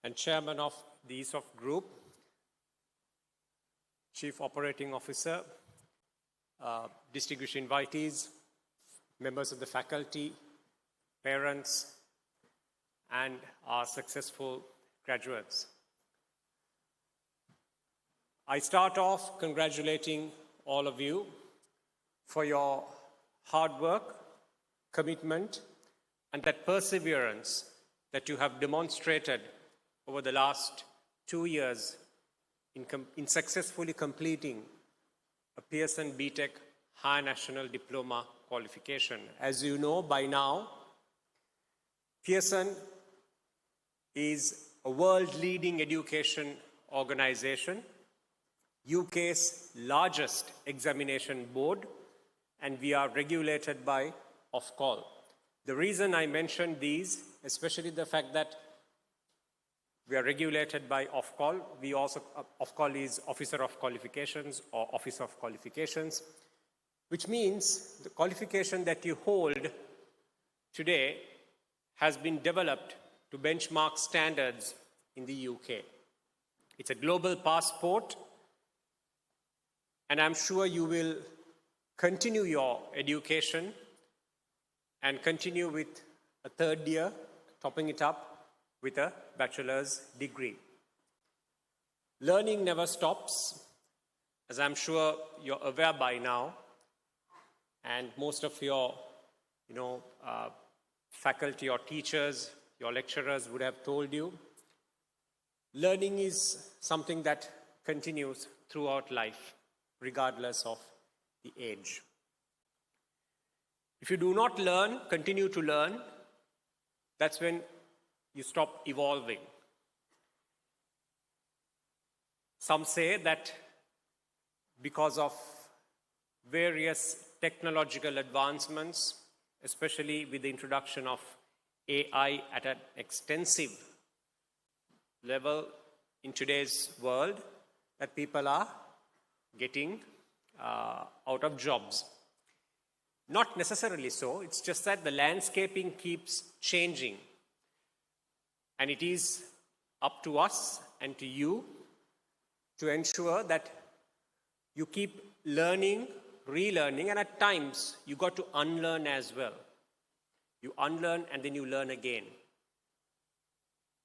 and chairman of the ESOF Group, Chief Operating Officer, distinguished invitees, members of the faculty, parents, and our successful graduates. I start off congratulating all of you for your hard work, commitment, and that perseverance that you have demonstrated over the last 2 years in successfully completing a Pearson BTech High National Diploma qualification. As you know by now, Pearson is a world-leading education organization, UK's largest examination board, and we are regulated by Ofqual. The reason I mentioned these, especially the fact that we are regulated by Ofqual. We also, Ofqual is Officer of Qualifications or Office of Qualifications, which means the qualification that you hold today has been developed to benchmark standards in the UK. It's a global passport, and I'm sure you will continue your education and continue with a third year, topping it up with a bachelor's degree. Learning never stops, as I'm sure you're aware by now, and most of your faculty or teachers, your lecturers would have told you. Learning is something that continues throughout life, regardless of the age. If you do not learn, continue to learn, that's when you stop evolving. Some say that because of various technological advancements, especially with the introduction of AI at an extensive level in today's world, that people are getting out of jobs. Not necessarily so, it's just that the landscaping keeps changing. And it is up to us and to you to ensure that you keep learning, relearning, and at times you got to unlearn as well. You unlearn and then you learn again.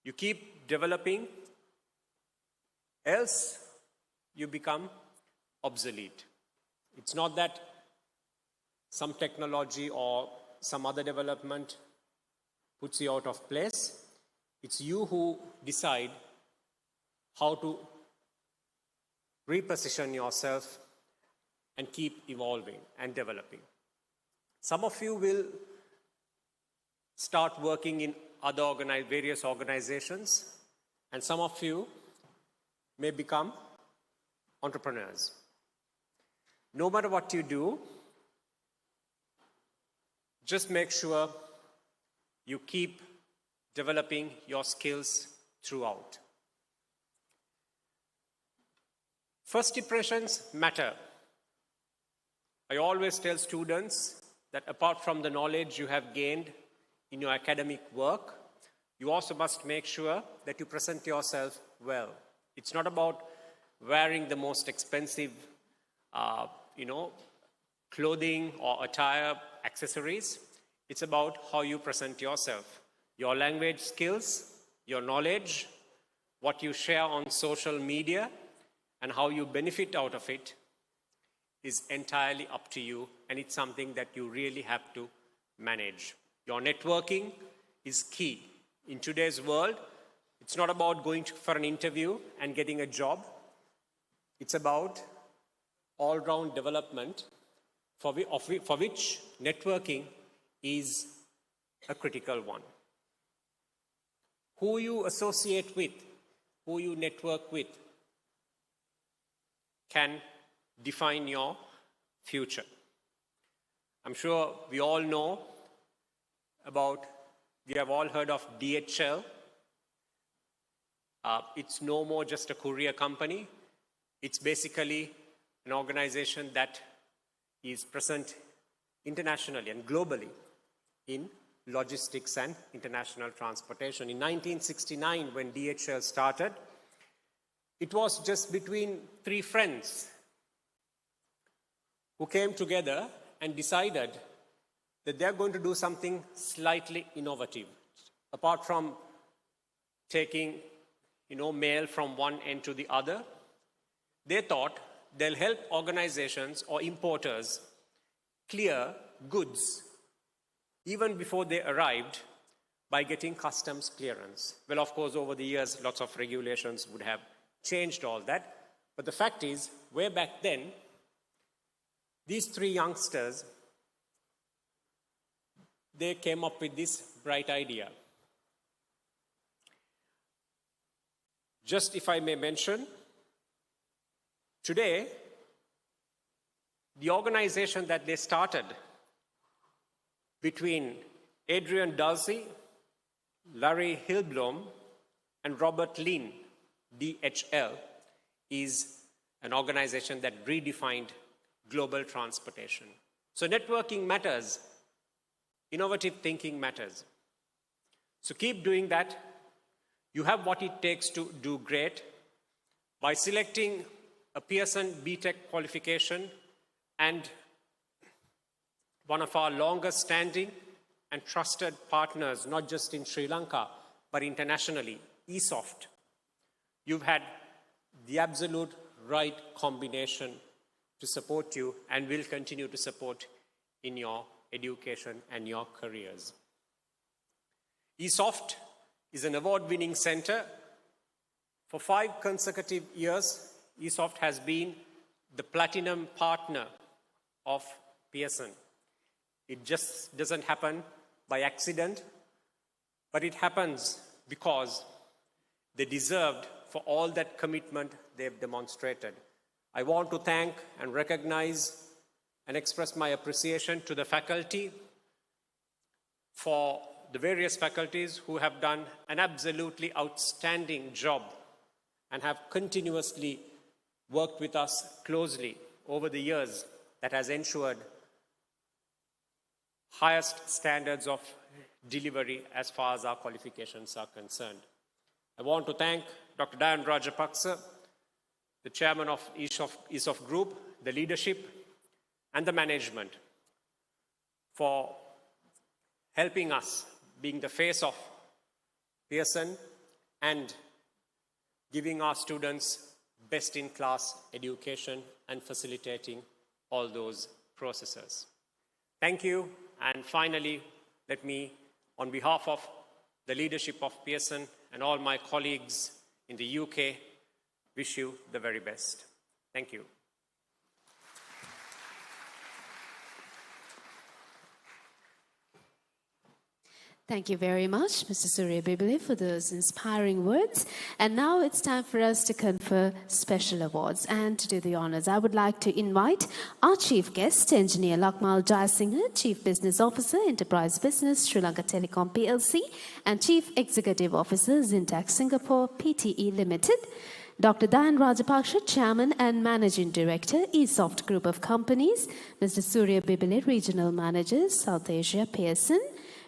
You keep developing, else you become obsolete. It's not that some technology or some other development puts you out of place. It's you who decide how to reposition yourself and keep evolving and developing. Some of you will start working in various organizations, and some of you may become entrepreneurs. No matter what you do, just make sure you keep developing your skills throughout. First impressions matter. I always tell students that apart from the knowledge you have gained in your academic work, you also must make sure that you present yourself well. It's not about wearing the most expensive, clothing or attire, accessories. It's about how you present yourself. Your language skills, your knowledge, what you share on social media, and how you benefit out of it is entirely up to you, and it's something that you really have to manage. Your networking is key. In today's world, it's not about going for an interview and getting a job. It's about all-round development for which networking is a critical one. Who you associate with, who you network with, can define your future. I'm sure we all know about, we have all heard of DHL. It's no more just a courier company. It's basically an organization that is present internationally and globally in logistics and international transportation. In 1969, when DHL started, it was just between three friends who came together and decided that they're going to do something slightly innovative. Apart from taking, mail from one end to the other, they thought they'll help organizations or importers clear goods even before they arrived by getting customs clearance. Well, of course, over the years, lots of regulations would have changed all that. But the fact is, way back then, these three youngsters, they came up with this bright idea. Just if I may mention, today, the organization that they started between Adrian Dulce, Larry Hillblom, and Robert Lin, DHL, is an organization that redefined global transportation. So networking matters. Innovative thinking matters. So keep doing that. You have what it takes to do great. By selecting a Pearson BTech qualification and one of our longest standing and trusted partners, not just in Sri Lanka, but internationally, ESOFT, you've had the absolute right combination to support you and will continue to support in your education and your careers. ESOFT is an award-winning center. For 5 consecutive years, ESOFT has been the platinum partner of Pearson. It just doesn't happen by accident, but it happens because they deserved for all that commitment they've demonstrated. I want to thank and recognize and express my appreciation to the faculty for the various faculties who have done an absolutely outstanding job and have continuously worked with us closely over the years that has ensured highest standards of delivery as far as our qualifications are concerned. I want to thank Dr. 𝗚𝗏𝗂 𝗏𝗏𝗂𝘁𝗶𝘂, the chairman of ESOFT Group, the leadership, and the management for helping us, being the face of Pearson and giving our students best-in-class education and facilitating all those processes. Thank you. And finally, let me, on behalf of the leadership of Pearson and all my colleagues in the UK, wish you the very best. Thank you. Thank you very much, Mr. 𝗚𝗿𝗱𝘂𝘁𝗂𝘂, for those inspiring words. And now it's time for us to confer special awards. And to do the honors, I would like to invite our chief guest, Engineer 𝗚𝗿𝗱𝗂𝘁𝗶ihe, Chief Business Officer, Enterprise Business, Sri Lanka Telecom PLC, and Chief Executive Officer, Zintac Singapore Pte Limited, Dr. 𝗚𝗿𝗱𝗂𝘁𝗂𝘂, Rajapaksha, Chairman and Managing Director, ESOFT Group of Companies, Mr. 𝗚𝗿𝗱𝗂𝗂𝘂𝘁𝗂𝘂𝗂, Regional Manager, South Asia, Pearson,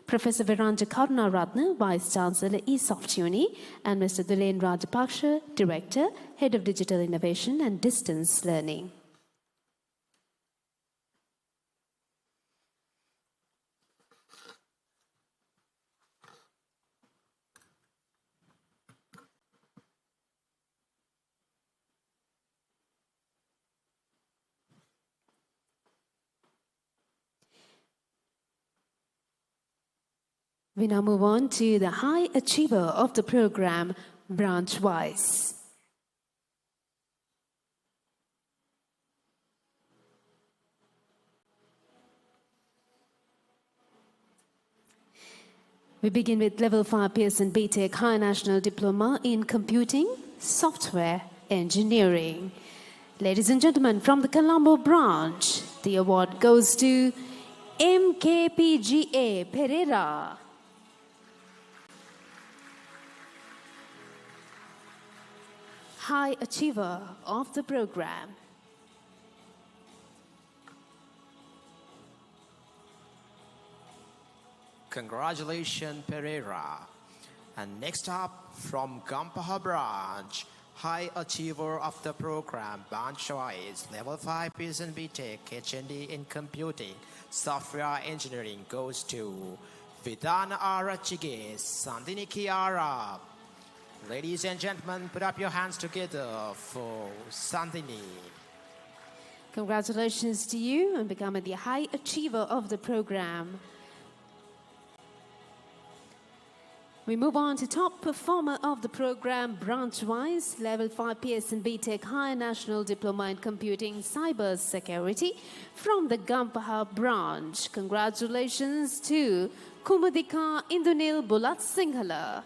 Professor 𝗚𝗏𝗏 Karunaratne, Vice Chancellor, ESOFT Uni, and Mr. 𝗚𝗏𝗏 Rajapaksa, Director, Head of Digital Innovation and Distance Learning. We now move on to the high achiever of the program, branch-wise. We begin with Level 5 Pearson BTech High National Diploma in Computing, Software Engineering. Ladies and gentlemen, from the Colombo branch, the award goes to 𝗚𝗏𝗂𝘂𝘁𝗂𝘂𝘂 Pereira. High Achiever of the program. Congratulations, Pereira. And next up, from 𝗚𝗏𝗱𝗂𝘂𝘂𝘁𝗂𝘂𝘂 High Achiever of the program, branch-wise, Level 5 Pearson BTech HND in Computing, Software Engineering goes to Vidana Arachige Sandini Kiara. Ladies and gentlemen, put up your hands together for Sandini. Congratulations to you on becoming the high achiever of the program. We move on to top performer of the program, branch-wise, Level 5 Pearson BTech High National Diploma in Computing Cyber Security from the 𝗚𝗏𝗱𝗂𝗂𝘁𝗂𝘂𝘂 branch. Congratulations to Kumudika Indunil Bulat Singhla.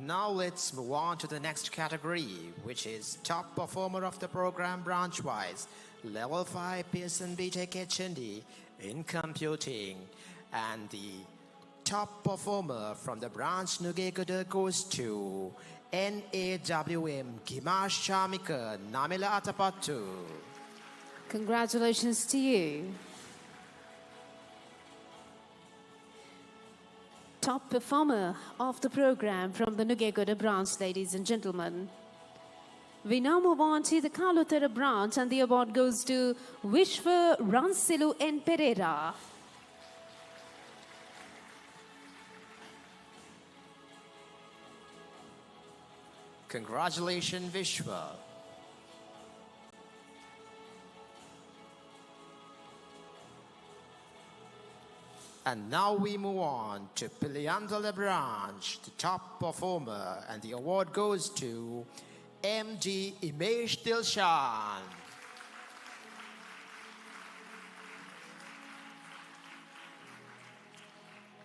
Now let's move on to the next category, which is top performer of the program branch-wise, Level 5 Pearson BTech HND in Computing. And the top performer from the branch Nugegoda goes to NAWM 𝗚𝗏𝗏𝗂𝘁𝗂𝘂𝘂𝘂 Namila Atapattu. Congratulations to you. Top performer of the program from the Nugegoda branch, ladies and gentlemen. We now move on to the Kalutara branch, and the award goes to Vishwa Ransilu N. Pereira. Congratulations, Vishwa. And now we move on to Piliandala branch, the top performer, and the award goes to MD Imesh Dilshan.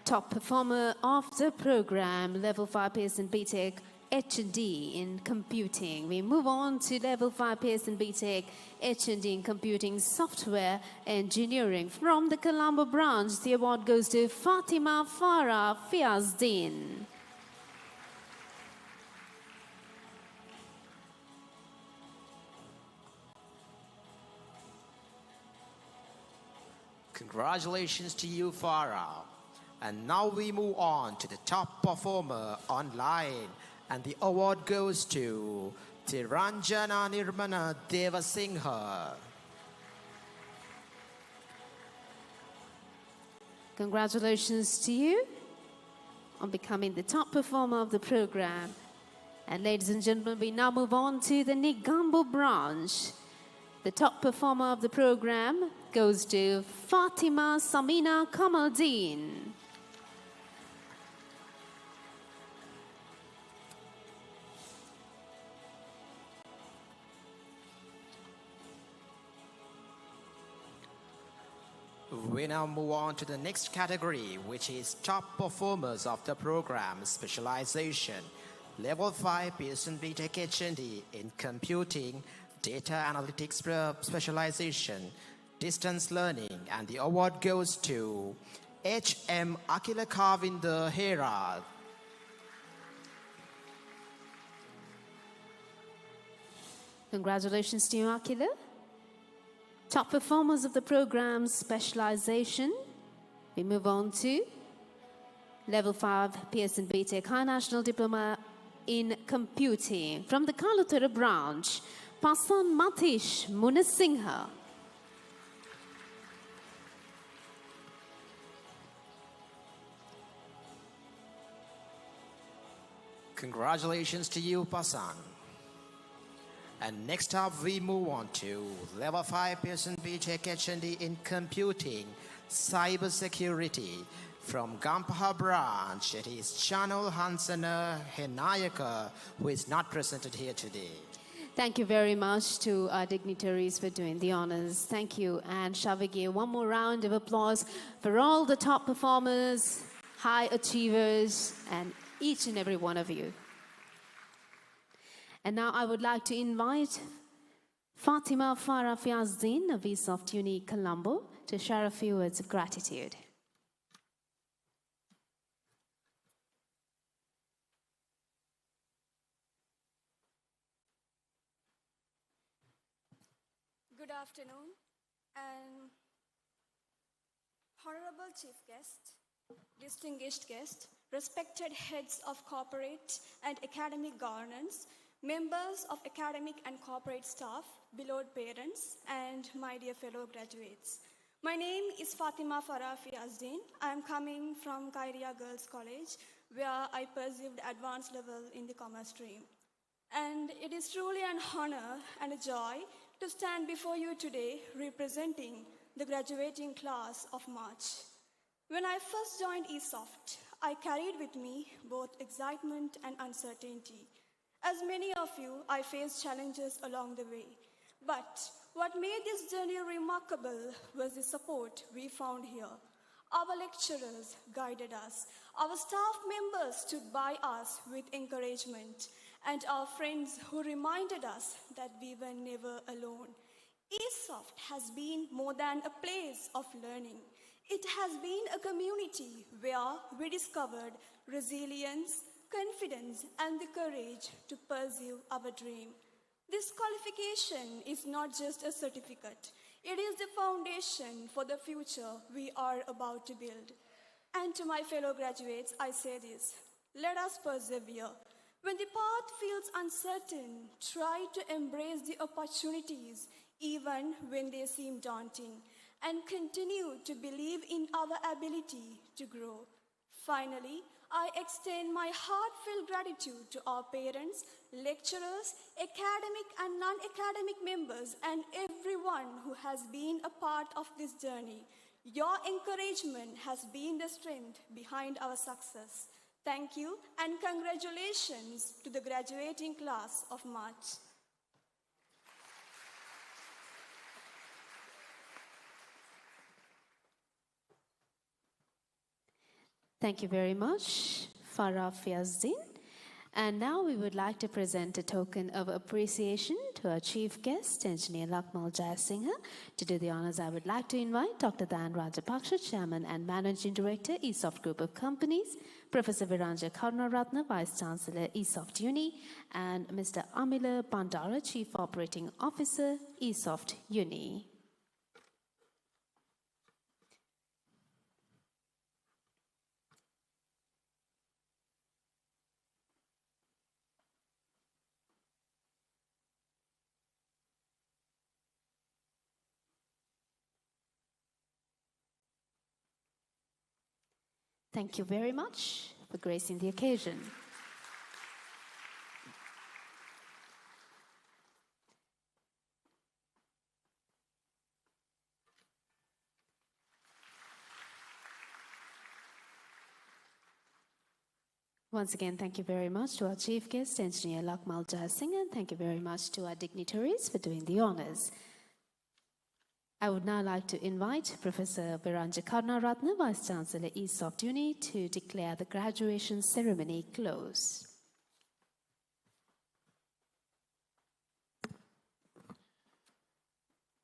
Top performer of the program, Level 5 Pearson BTech H&D in Computing. We move on to Level 5 Pearson BTech H&D in Computing Software Engineering. From the Colombo branch, the award goes to Fatima Farah Fiazdin. Congratulations to you, Farah. And now we move on to the top performer online. And the award goes to Tiranjana Nirmana Devasinghe. Congratulations to you on becoming the top performer of the program. And ladies and gentlemen, we now move on to the Nigambo branch. The top performer of the program goes to Fatima Samina Kamaldeen. We now move on to the next category, which is top performers of the program specialization. Level 5 Pearson BTech HND in computing, data analytics specialization, distance learning, and the award goes to 𝗚𝗿𝗱𝗂𝘁𝗶ihe. Congratulations to you, Akila. Top performers of the program's specialization. We move on to Level 5 Pearson BTech High National Diploma in Computing from the Kaluthara branch, Pasan Matish Munasinghe. Congratulations to you, Pasan. And next up, we move on to Level 5 Pearson BTech HND in Computing, Cybersecurity. From Gampaha branch, it is Chanul Hansana Henayaka, who is not presented here today. Thank you very much to our dignitaries for doing the honors. Thank you. And shall we give one more round of applause for all the top performers, high achievers, and each and every one of you. And now I would like to invite Fatima Farah Fiazdin of ESOFT Uni Colombo to share a few words of gratitude. Good afternoon, and honorable chief guest, distinguished guest, respected heads of corporate and academic governance, members of academic and corporate staff, beloved parents, and my dear fellow graduates. My name is Fatima Farah Fiazdin. I am coming from Kairia Girls College, where I pursued advanced level in the commerce stream. And it is truly an honor and a joy to stand before you today representing the graduating class of March. When I first joined ESOFT, I carried with me both excitement and uncertainty. As many of you, I faced challenges along the way. But what made this journey remarkable was the support we found here. Our lecturers guided us, our staff members stood by us with encouragement, and our friends who reminded us that we were never alone. ESOFT has been more than a place of learning. It has been a community where we discovered resilience, confidence, and the courage to pursue our dream. This qualification is not just a certificate. It is the foundation for the future we are about to build. And to my fellow graduates, I say this: let us persevere. When the path feels uncertain, try to embrace the opportunities even when they seem daunting, and continue to believe in our ability to grow. Finally, I extend my heartfelt gratitude to our parents, lecturers, academic and non-academic members, and everyone who has been a part of this journey. Your encouragement has been the strength behind our success. Thank you, and congratulations to the graduating class of March. Thank you very much, Farah Fiazdin. And now we would like to present a token of appreciation to our chief guest, Engineer 𝗚𝗿𝗱𝗂𝘁𝗶𝘂. To do the honors, I would like to invite Dr. 𝗚𝗿𝗱𝗂𝗁𝗂𝘂, Chairman and Managing Director, ESOFT Group of Companies, Professor 𝗚𝗿𝗱𝗂𝗂𝘁𝗂 Karunaratne, Vice Chancellor, ESOFT Uni, and Mr. 𝗚𝗿𝗱𝗂𝗂𝗁𝗂𝗂, Bandara, Chief Operating Officer, ESOFT Uni. Thank you very much for gracing the occasion. Once again, thank you very much to our chief guest, Engineer 𝗚𝗿𝗱𝗂𝗁𝗂𝗂, and thank you very much to our dignitaries for doing the honors. I would now like to invite Professor 𝗚𝗿𝗱𝘂𝘁𝗶eci Karnaratne, Vice-Chancellor, ESOFT Uni, to declare the graduation ceremony closed.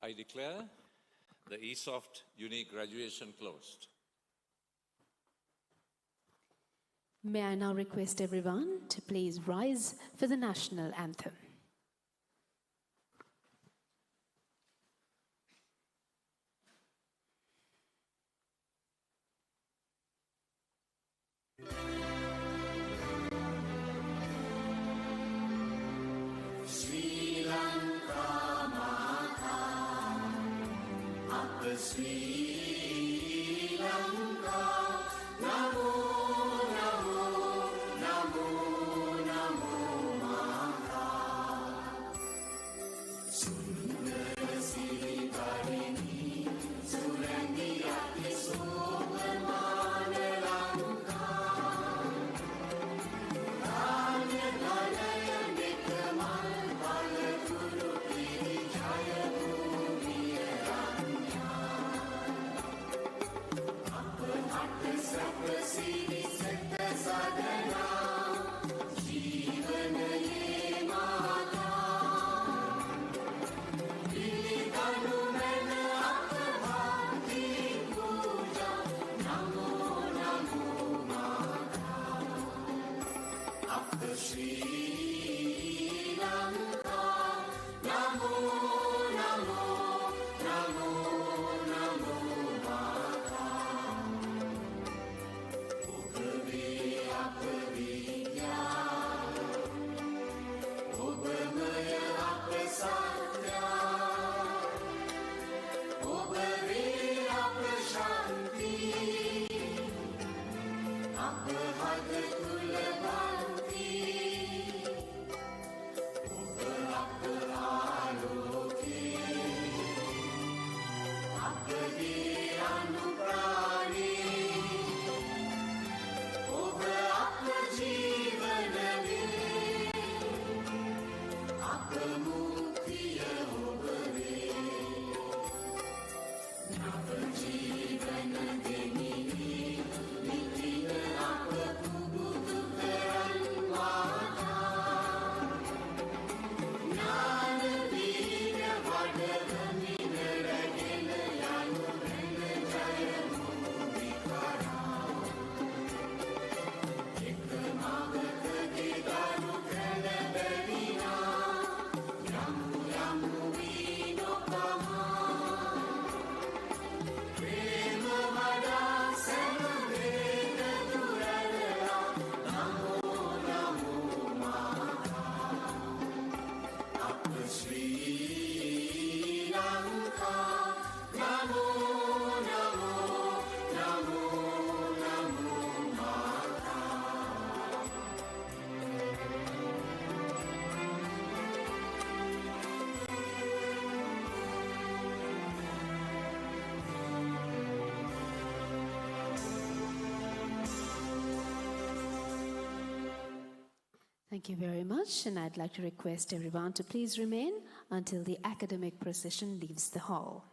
I declare the ESOFT Uni graduation closed. May I now request everyone to please rise for the national anthem. Sri Lanka Mata, Upper Sri Lanka, Namo, Namo, Namo, Namo Mata. Sundara Siri Tarini, Surandi Ati Sohamana Lanka. Ranya Dhalaya Nekamal Balaguru Piri Jaya Bhumiya Ranya. Apahata Sapa Siri Setta Sadhana, Jivana Ye Mata. Pili Kanu Mena Apahati Puja, Namo Namo Mata. Upper Sri Lanka, Namo, Namo, Namo, Namo Mata. Obave Apavidya, Obamaya Apasatya, Obave Apashanti, Apahada Kulabhanti, Apahaloke, Apade Anuprani, Apajivanave, Apamuktiya Obave, Napajivanadeni, Nitina Apakubudukaran Mata. Nana Vina Vadavani Naragena Yanu Vena Jaya Mudikara. Ekkamavata Gedanu Kana Davina, Yamu Yamu Vinopama. Prema Vada Samaveta Durala, Namo Namo Mata. Upper Sri Lanka, Namo, Namo, Namo, Namo Mata. Thank you very much, and I'd like to request everyone to please remain until the academic procession leaves the hall.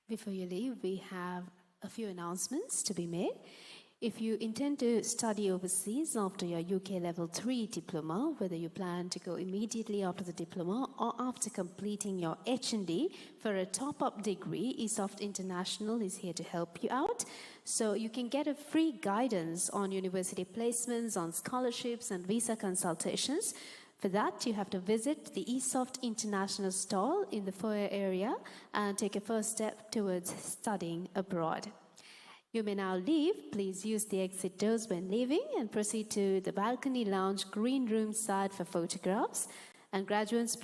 Before you leave, we have a few announcements to be made. If you intend to study overseas after your UK Level 3 diploma, whether you plan to go immediately after the diploma or after completing your H&D for a top-up degree, ESOFT International is here to help you out. So you can get a free guidance on university placements, on scholarships and visa consultations. For that, you have to visit the ESOFT International stall in the foyer area and take a first step towards studying abroad. You may now leave. Please use the exit doors when leaving and proceed to the balcony lounge green room side for photographs. And graduates, please